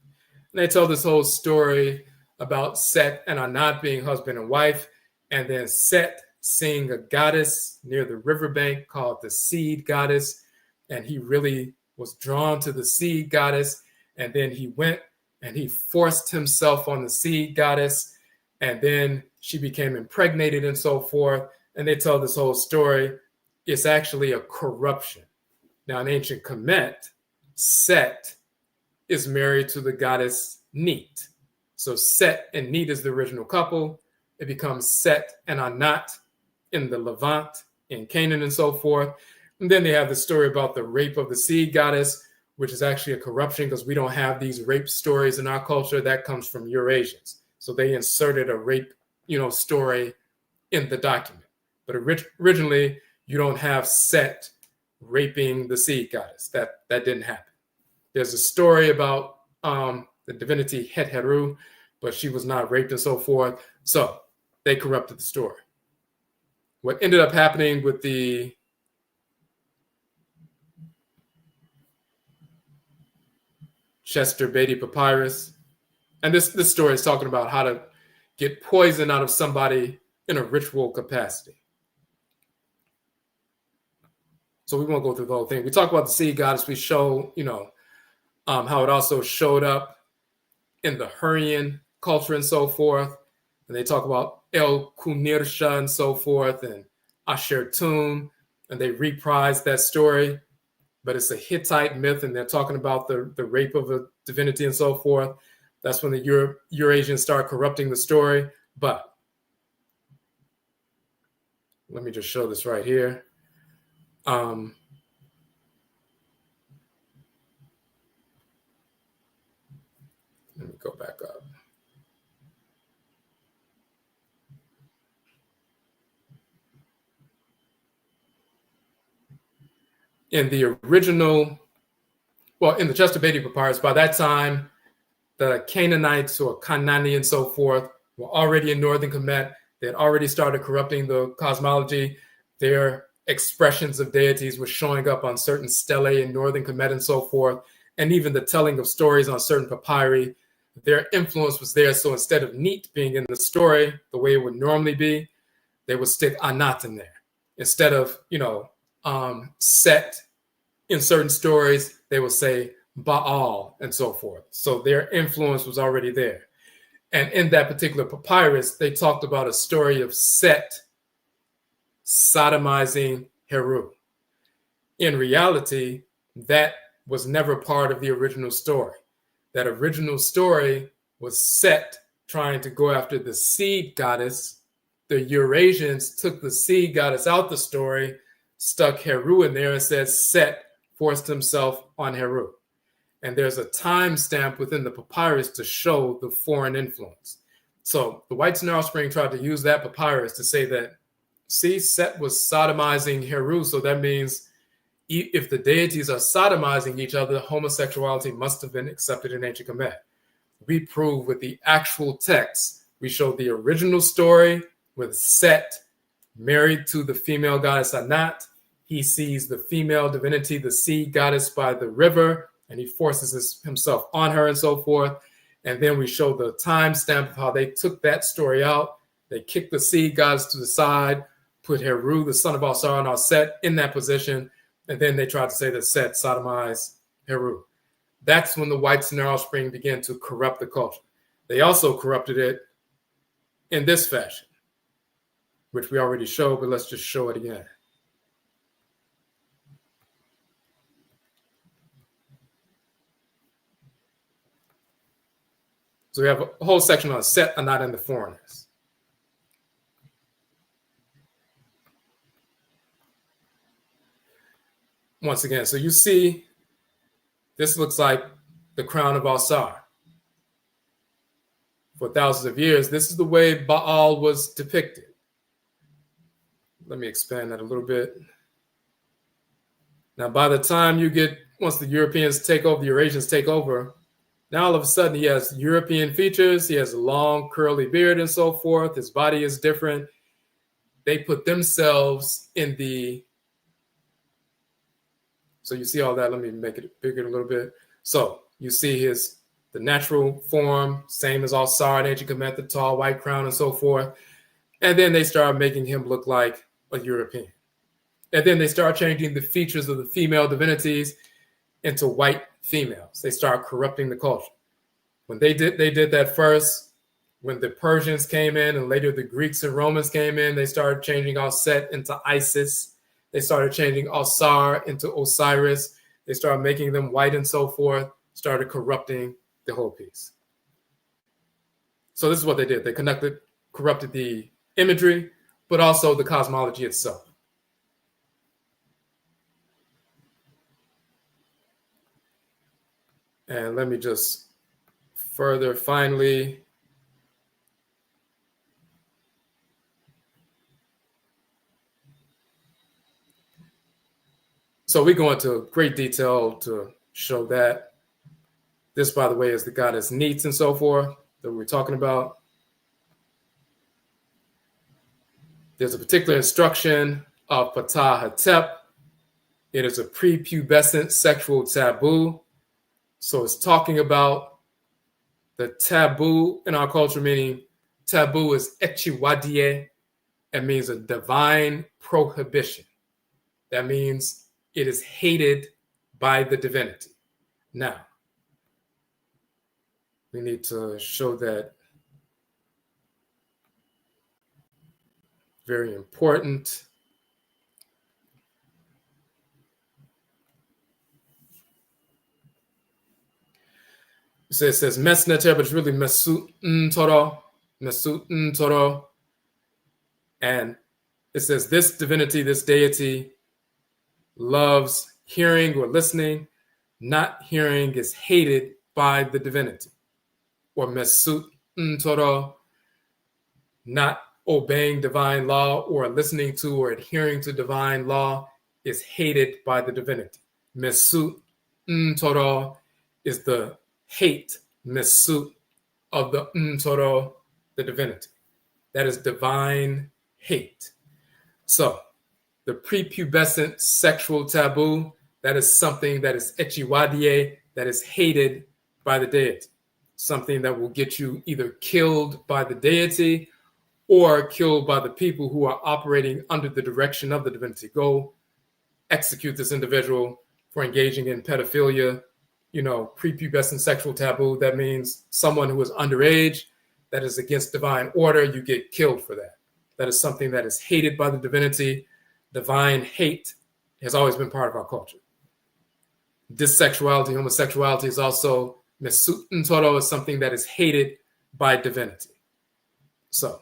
And they tell this whole story about Set and Anat being husband and wife, and then Set seeing a goddess near the riverbank called the seed goddess, and he really was drawn to the seed goddess, and then he went and he forced himself on the seed goddess, and then she became impregnated and so forth. And they tell this whole story. It's actually a corruption. Now, in ancient Kemet, Set is married to the goddess Neat. So Set and Neat is the original couple. It becomes Set and Anat in the Levant, in Canaan and so forth. And then they have the story about the rape of the seed goddess, which is actually a corruption because we don't have these rape stories in our culture. That comes from Eurasians. So they inserted a rape, story in the document. But originally, you don't have Set raping the seed goddess. That didn't happen. There's a story about the divinity Het Heru, but she was not raped and so forth. So they corrupted the story. What ended up happening with the Chester Beatty Papyrus, and this story is talking about how to get poison out of somebody in a ritual capacity. So we won't go through the whole thing. We talk about the seed goddess. We show, how it also showed up in the Hurrian culture and so forth. and they talk about El Kunirsha and so forth, and Asher Tun, and they reprise that story, but it's a Hittite myth, and they're talking about the rape of a divinity and so forth. That's when the Eurasians start corrupting the story. But let me just show this right here. Let me go back up. In the original, well, in the Chester-Beatty Papyrus, by that time, the Canaanites or Kanani and so forth were already in northern Kamet. They had already started corrupting the cosmology. Their expressions of deities were showing up on certain stelae in northern Kamet and so forth, and even the telling of stories on certain papyri. Their influence was there. So instead of Neat being in the story the way it would normally be, they would stick Anat in there. Instead of, Set in certain stories, they would say Baal and so forth. So their influence was already there. And in that particular papyrus, they talked about a story of Set sodomizing Heru. In reality, that was never part of the original story. That original story was Set trying to go after the seed goddess. The Eurasians took the seed goddess out the story, stuck Heru in there, and said Set forced himself on Heru. And there's a timestamp within the papyrus to show the foreign influence. So the Whites and their Offspring tried to use that papyrus to say that, see, Set was sodomizing Heru, so that means if the deities are sodomizing each other, homosexuality must have been accepted in ancient Kemet. We prove with the actual text, we show the original story with Set married to the female goddess Anat. He sees the female divinity, the sea goddess by the river, and he forces himself on her and so forth. And then we show the timestamp of how they took that story out. They kicked the sea goddess to the side, put Heru, the son of Alsar, and Set in that position. And then they tried to say that Set sodomized Heru. That's when the Whites and their Offspring began to corrupt the culture. They also corrupted it in this fashion, which we already showed, but let's just show it again. So we have a whole section on Set, Anat, and the foreigners. Once again, so you see, this looks like the crown of Alsar. For thousands of years, this is the way Baal was depicted. Let me expand that a little bit. Now, by the time once the Europeans take over, the Eurasians take over, now all of a sudden he has European features, he has a long curly beard and so forth, his body is different. They put themselves in so you see all that, let me make it bigger a little bit. So you see the natural form, same as Alsar and ancient Kemet, the tall white crown and so forth. And then they start making him look like a European. And then they start changing the features of the female divinities into white females. They start corrupting the culture. When they did that first. When the Persians came in and later the Greeks and Romans came in, they started changing Set into Isis. They started changing Alsar into Osiris. They started making them white and so forth, started corrupting the whole piece. So this is what they did. They corrupted the imagery, but also the cosmology itself. And let me just further finally. So we go into great detail to show that. This, by the way, is the goddess Neat and so forth that we're talking about. There's a particular instruction of Ptah Hetep. It is a prepubescent sexual taboo. So it's talking about the taboo in our culture, meaning taboo is echiwadie. It means a divine prohibition. That means it is hated by the divinity. Now, we need to show that Very important. So it says mesneter, but it's really mesutn toro. And it says this divinity, this deity, loves hearing or listening. Not hearing is hated by the divinity. Or mesutn toro, not obeying divine law or listening to or adhering to divine law is hated by the divinity. Mesutn toro is the hate, mesut, of the toro, the divinity. That is divine hate. So the prepubescent sexual taboo, that is something that is echiwadie, that is hated by the deity. Something that will get you either killed by the deity or killed by the people who are operating under the direction of the divinity. Go execute this individual for engaging in pedophilia, prepubescent sexual taboo. That means someone who is underage, that is against divine order, you get killed for that. That is something that is hated by the divinity. Divine hate has always been part of our culture. Dissexuality, homosexuality is also, mesutn toro is something that is hated by divinity. So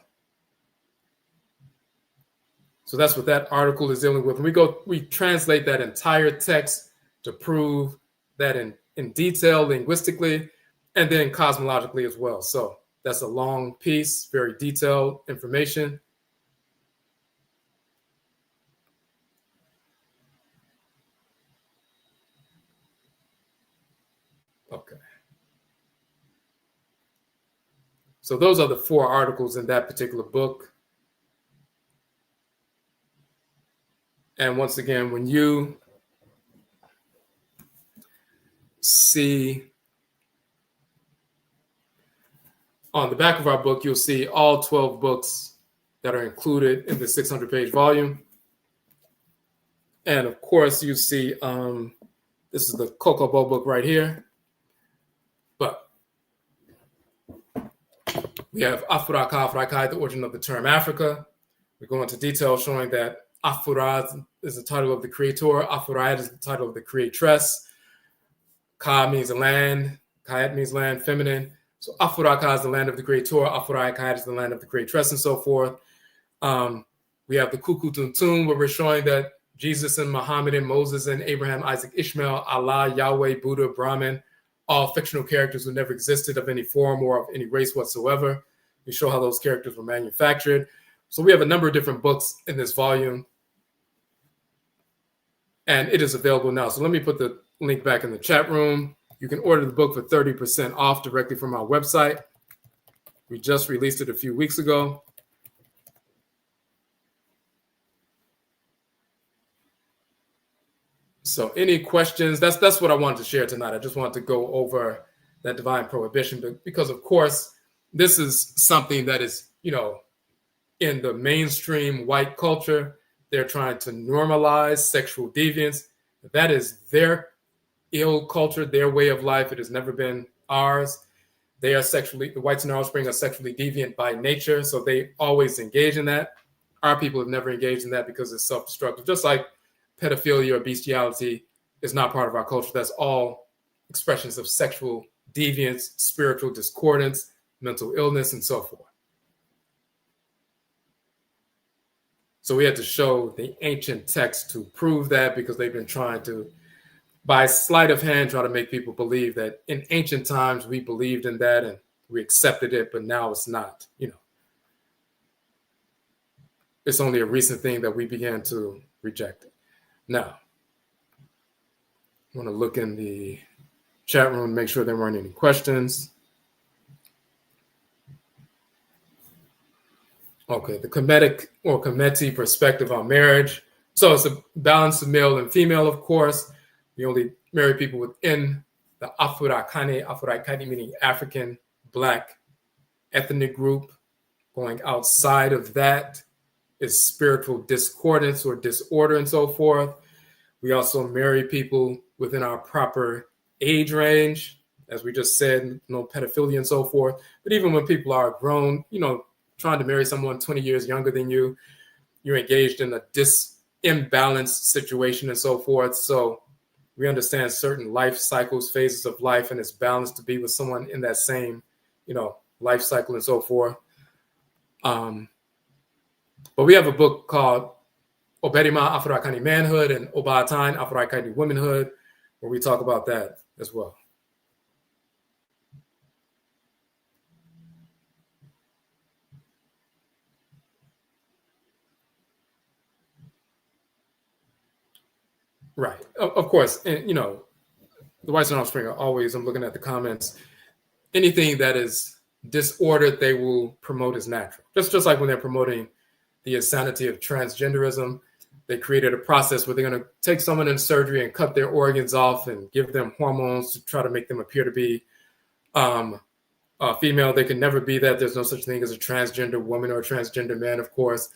that's what that article is dealing with. And we translate that entire text to prove that in detail, linguistically, and then cosmologically as well. So that's a long piece, very detailed information. Okay. So those are the 4 articles in that particular book. And once again, when you see on the back of our book, you'll see all 12 books that are included in the 600-page volume. And of course, you see this is the Kokobo book right here. But we have Afuraitkaitnit, the origin of the term Africa. We go into detail showing that Afurad is the title of the creator. Afurait is the title of the creatress. Ka means land. Kayet means land, feminine. So Afuraka is the land of the creator. Afuraitkaitnit is the land of the creatress, and so forth. We have the Kukutuntun, where we're showing that Jesus and Muhammad and Moses and Abraham, Isaac, Ishmael, Allah, Yahweh, Buddha, Brahman, all fictional characters who never existed of any form or of any race whatsoever. We show how those characters were manufactured. So we have a number of different books in this volume, and it is available now. So let me put the link back in the chat room. You can order the book for 30% off directly from our website. We just released it a few weeks ago. So any questions? That's what I wanted to share tonight. I just wanted to go over that divine prohibition, because of course, this is something that is, in the mainstream white culture, they're trying to normalize sexual deviance. That is their ill culture, their way of life. It has never been ours. They are the whites in our offspring are sexually deviant by nature, so they always engage in that. Our people have never engaged in that because it's self-destructive. Just like pedophilia or bestiality is not part of our culture. That's all expressions of sexual deviance, spiritual discordance, mental illness, and so forth. So we had to show the ancient text to prove that, because they've been trying to, by sleight of hand, try to make people believe that in ancient times we believed in that and we accepted it, but now it's not. It's only a recent thing that we began to reject it. Now, I want to look in the chat room, make sure there weren't any questions. Okay, the Kemetic or Kemeti perspective on marriage. So it's a balance of male and female, of course. We only marry people within the Afurakani, Afuraitkaitnit meaning African Black ethnic group. Going outside of that is spiritual discordance or disorder and so forth. We also marry people within our proper age range, as we just said, no pedophilia and so forth. But even when people are grown, trying to marry someone 20 years younger than you, you're engaged in a imbalanced situation and so forth. So we understand certain life cycles, phases of life, and it's balanced to be with someone in that same, life cycle and so forth. But we have a book called Oberima Afurakani Manhood and Obaatan Afuraitkaitnit Womanhood, where we talk about that as well. Right. Of course. And, the whites and offspring are always, I'm looking at the comments, anything that is disordered, they will promote as natural. Just like when they're promoting the insanity of transgenderism, they created a process where they're going to take someone in surgery and cut their organs off and give them hormones to try to make them appear to be female. They can never be that. There's no such thing as a transgender woman or a transgender man, of course.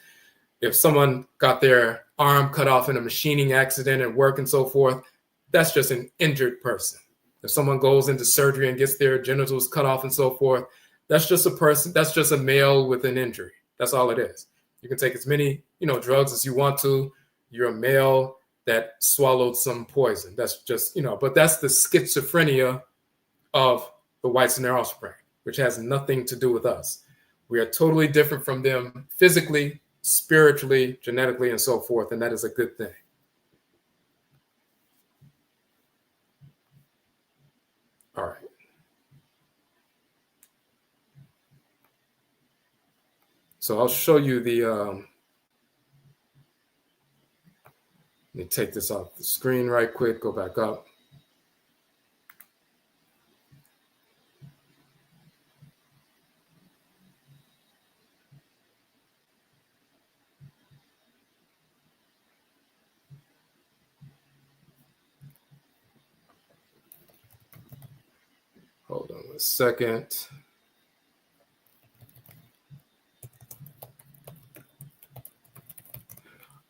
If someone got their arm cut off in a machining accident at work and so forth, that's just an injured person. If someone goes into surgery and gets their genitals cut off and so forth, that's just a person, that's just a male with an injury. That's all it is. You can take as many, drugs as you want to. You're a male that swallowed some poison. That's just, but that's the schizophrenia of the whites and their offspring, which has nothing to do with us. We are totally different from them physically, spiritually, genetically, and so forth, and that is a good thing. All right. So I'll show you the, let me take this off the screen right quick, go back up. Hold on a second.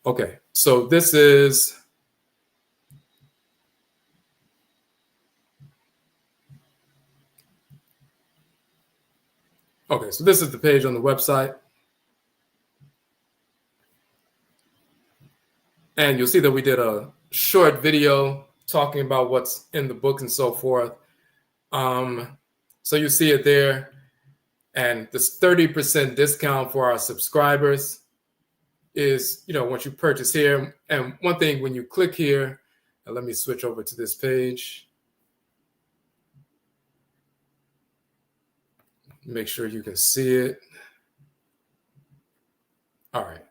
Okay, so this is the page on the website. And you'll see that we did a short video talking about what's in the book and so forth. So you see it there. And this 30% discount for our subscribers is, once you purchase here. And one thing, when you click here, and let me switch over to this page. Make sure you can see it. All right.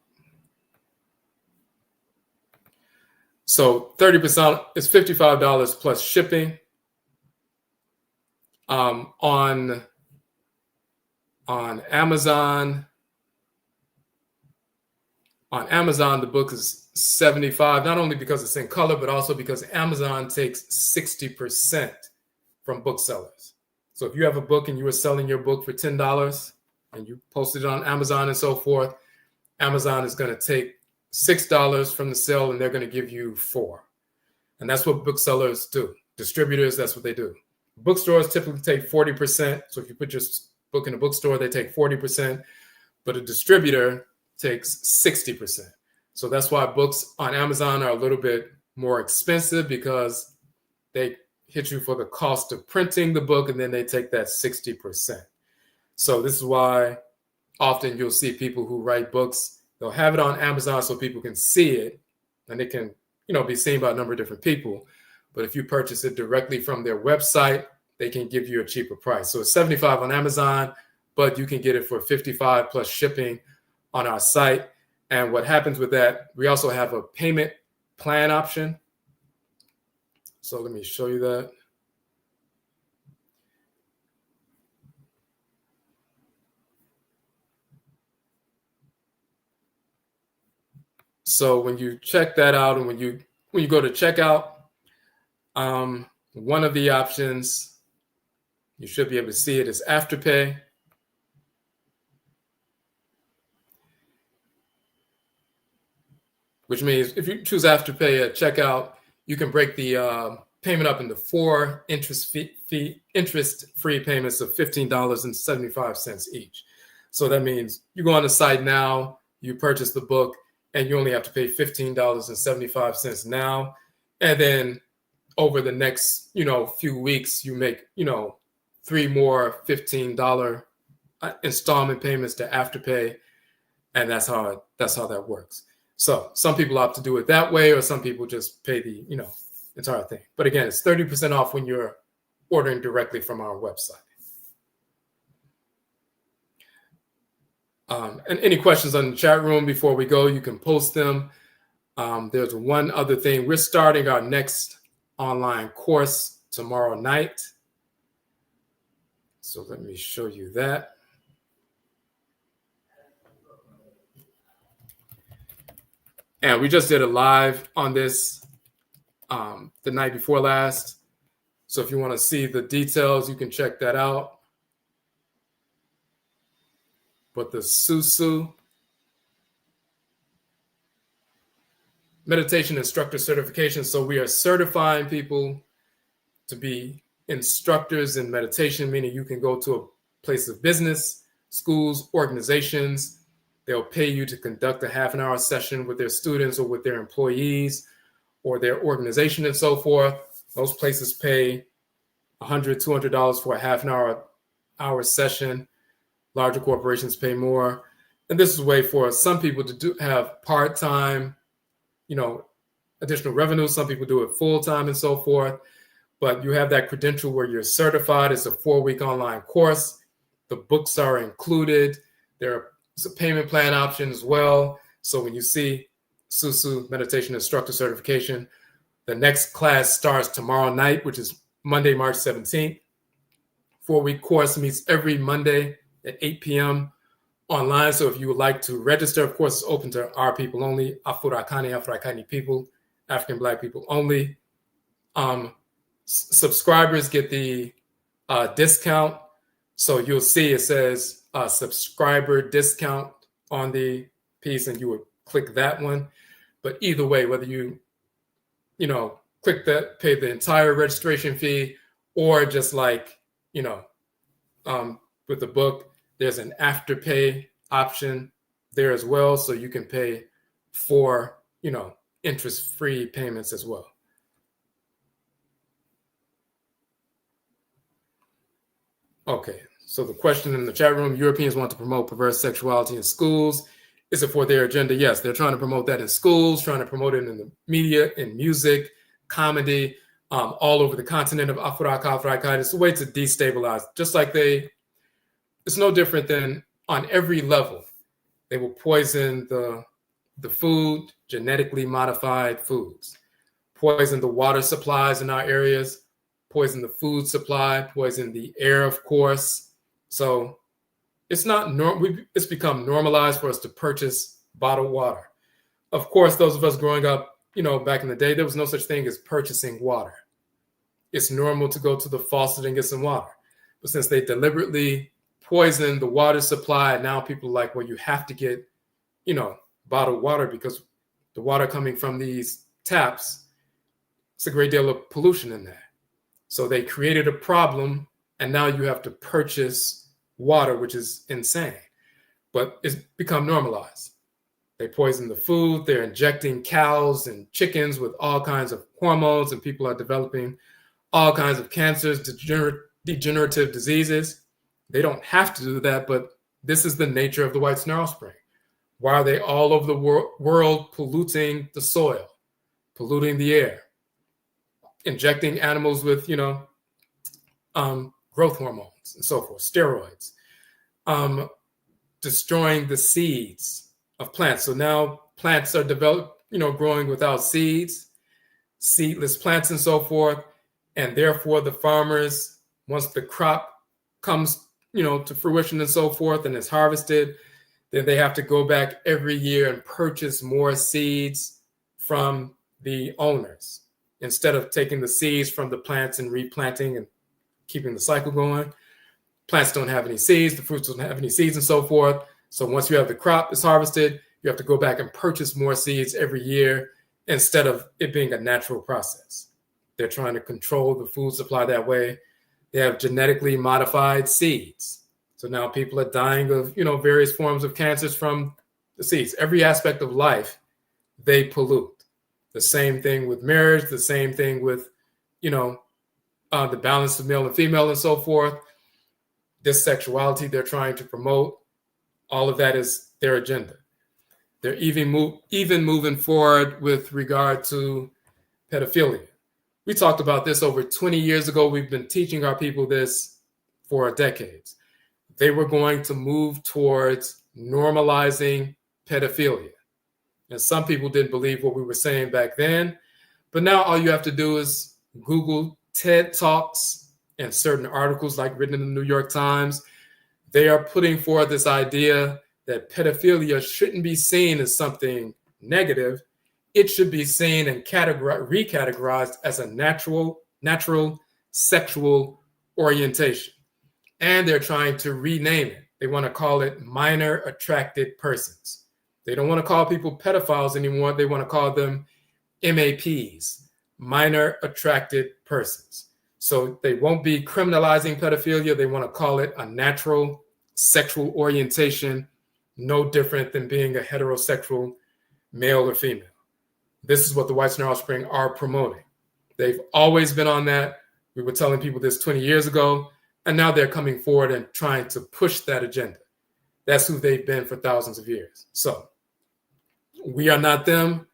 So 30% is $55 plus shipping. On Amazon. On Amazon, the book is $75, not only because it's in color, but also because Amazon takes 60% from booksellers. So if you have a book and you were selling your book for $10 and you posted it on Amazon and so forth, Amazon is going to take $6 from the sale and they're going to give you $4. And that's what booksellers do. Distributors, that's what they do. Bookstores typically take 40%. So if you put your book in a bookstore, they take 40%, but a distributor takes 60%. So that's why books on Amazon are a little bit more expensive, because they hit you for the cost of printing the book and then they take that 60%. So this is why often you'll see people who write books, they'll have it on Amazon so people can see it and it can, be seen by a number of different people. But if you purchase it directly from their website, they can give you a cheaper price. So it's $75 on Amazon, but you can get it for $55 plus shipping on our site. And what happens with that, we also have a payment plan option. So let me show you that. So when you check that out, and when you go to checkout, one of the options, you should be able to see it, is Afterpay. Which means if you choose Afterpay at checkout, you can break the payment up into 4 interest-free payments of $15.75 each. So that means you go on the site now, you purchase the book, and you only have to pay $15.75 now. And then over the next, few weeks, you make, 3 more $15 installment payments to Afterpay. And that's how that works. So some people opt to do it that way, or some people just pay the, entire thing. But again, it's 30% off when you're ordering directly from our website. And any questions on the chat room before we go, you can post them. There's one other thing. We're starting our next online course tomorrow night. So let me show you that. And we just did a live on this the night before last. So if you want to see the details, you can check that out. But the SUSU meditation instructor certification. So we are certifying people to be instructors in meditation, meaning you can go to a place of business, schools, organizations. They'll pay you to conduct a half-an-hour session with their students or with their employees or their organization and so forth. Those places pay $100, $200 for a half-an-hour session. Larger corporations pay more. And this is a way for some people to have part-time, additional revenue. Some people do it full-time and so forth. But you have that credential where you're certified. It's a 4-week online course. The books are included. There's a payment plan option as well. So when you see SUSU Meditation Instructor Certification, the next class starts tomorrow night, which is Monday, March 17th. 4-week course meets every Monday at 8 p.m. online. So if you would like to register, of course, it's open to our people only, Afurakani, Afuraitkaitnit people, African Black people only. Subscribers get the discount. So you'll see it says subscriber discount on the piece, and you would click that one. But either way, whether you, click that, pay the entire registration fee, or just like, with the book, there's an Afterpay option there as well. So you can pay for, interest-free payments as well. Okay, so the question in the chat room, Europeans want to promote perverse sexuality in schools. Is it for their agenda? Yes, they're trying to promote that in schools, trying to promote it in the media, in music, comedy, all over the continent of Afuraitkaitnit. It's a way to destabilize, just like it's no different than on every level. They will poison the food, genetically modified foods, poison the water supplies in our areas, poison the food supply, poison the air, of course. So it's it's become normalized for us to purchase bottled water. Of course, those of us growing up, back in the day, there was no such thing as purchasing water. It's normal to go to the faucet and get some water. But since they deliberately poison the water supply, and now people are like, well, you have to get, bottled water because the water coming from these taps, it's a great deal of pollution in there. So they created a problem, and now you have to purchase water, which is insane. But it's become normalized. They poison the food. They're injecting cows and chickens with all kinds of hormones, and people are developing all kinds of cancers, degenerative diseases. They don't have to do that, but this is the nature of the white snarl spring. Why are they all over the world polluting the soil, polluting the air, injecting animals with, growth hormones and so forth, steroids, destroying the seeds of plants. So now plants are growing without seeds, seedless plants and so forth. And therefore the farmers, once the crop comes, to fruition and so forth and is harvested, then they have to go back every year and purchase more seeds from the owners instead of taking the seeds from the plants and replanting and keeping the cycle going. Plants don't have any seeds, the fruits don't have any seeds and so forth. So once you have the crop is harvested, you have to go back and purchase more seeds every year instead of it being a natural process. They're trying to control the food supply that way. They have genetically modified seeds. So now people are dying of, various forms of cancers from the seeds. Every aspect of life they pollute. The same thing with marriage, the same thing with, the balance of male and female and so forth. This sexuality they're trying to promote, all of that is their agenda. They're even moving forward with regard to pedophilia. We talked about this over 20 years ago. We've been teaching our people this for decades. They were going to move towards normalizing pedophilia. And some people didn't believe what we were saying back then. But now all you have to do is Google TED Talks and certain articles like written in the New York Times. They are putting forth this idea that pedophilia shouldn't be seen as something negative. It should be seen and recategorized as a natural sexual orientation. And they're trying to rename it. They want to call it minor attracted persons. They don't want to call people pedophiles anymore. They want to call them MAPs, minor attracted persons. So they won't be criminalizing pedophilia. They want to call it a natural sexual orientation, no different than being a heterosexual male or female. This is what the Whites and Their Offspring are promoting. They've always been on that. We were telling people this 20 years ago, and now they're coming forward and trying to push that agenda. That's who they've been for thousands of years. So we are not them.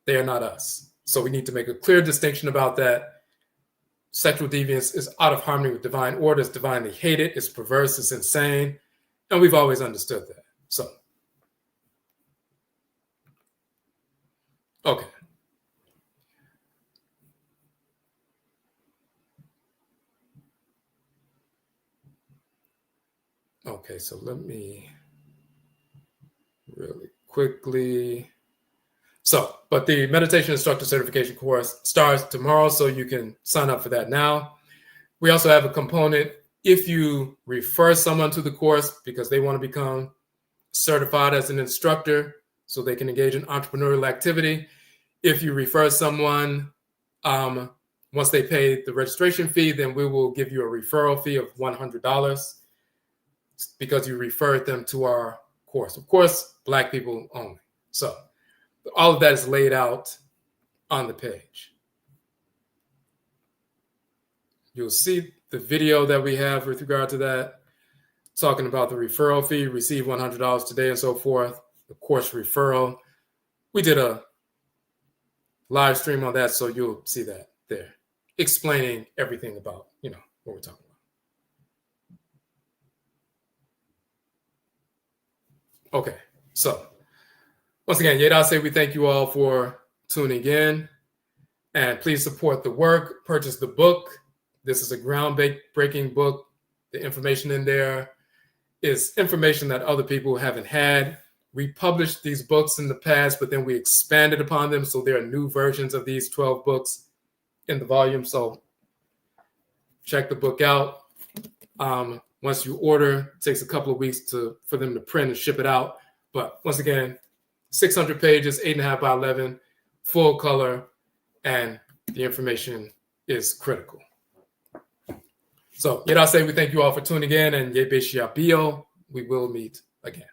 They are not us. So we need to make a clear distinction about that. Sexual deviance is out of harmony with divine order. It's divinely hated. It's perverse. It's insane. And we've always understood that. So, okay. Okay, so let me really quickly. So, but the meditation instructor certification course starts tomorrow, so you can sign up for that now. We also have a component if you refer someone to the course because they want to become certified as an instructor so they can engage in entrepreneurial activity. If you refer someone, once they pay the registration fee, then we will give you a referral fee of $100 because you referred them to our course. Of course, Black people only. So all of that is laid out on the page. You'll see the video that we have with regard to that, talking about the referral fee, receive $100 today and so forth, the course referral. We did a live stream on that, so you'll see that there, explaining everything about, what we're talking about. Okay, so once again, Yedase, we thank you all for tuning in, and please support the work, purchase the book. This is a groundbreaking book. The information in there is information that other people haven't had. We published these books in the past, but then we expanded upon them. So there are new versions of these 12 books in the volume. So check the book out. Once you order, it takes a couple of weeks for them to print and ship it out. But once again, 600 pages, 8.5 by 11, full color, and the information is critical. So, Yedase, we thank you all for tuning in, and Yebeshiabio, we will meet again.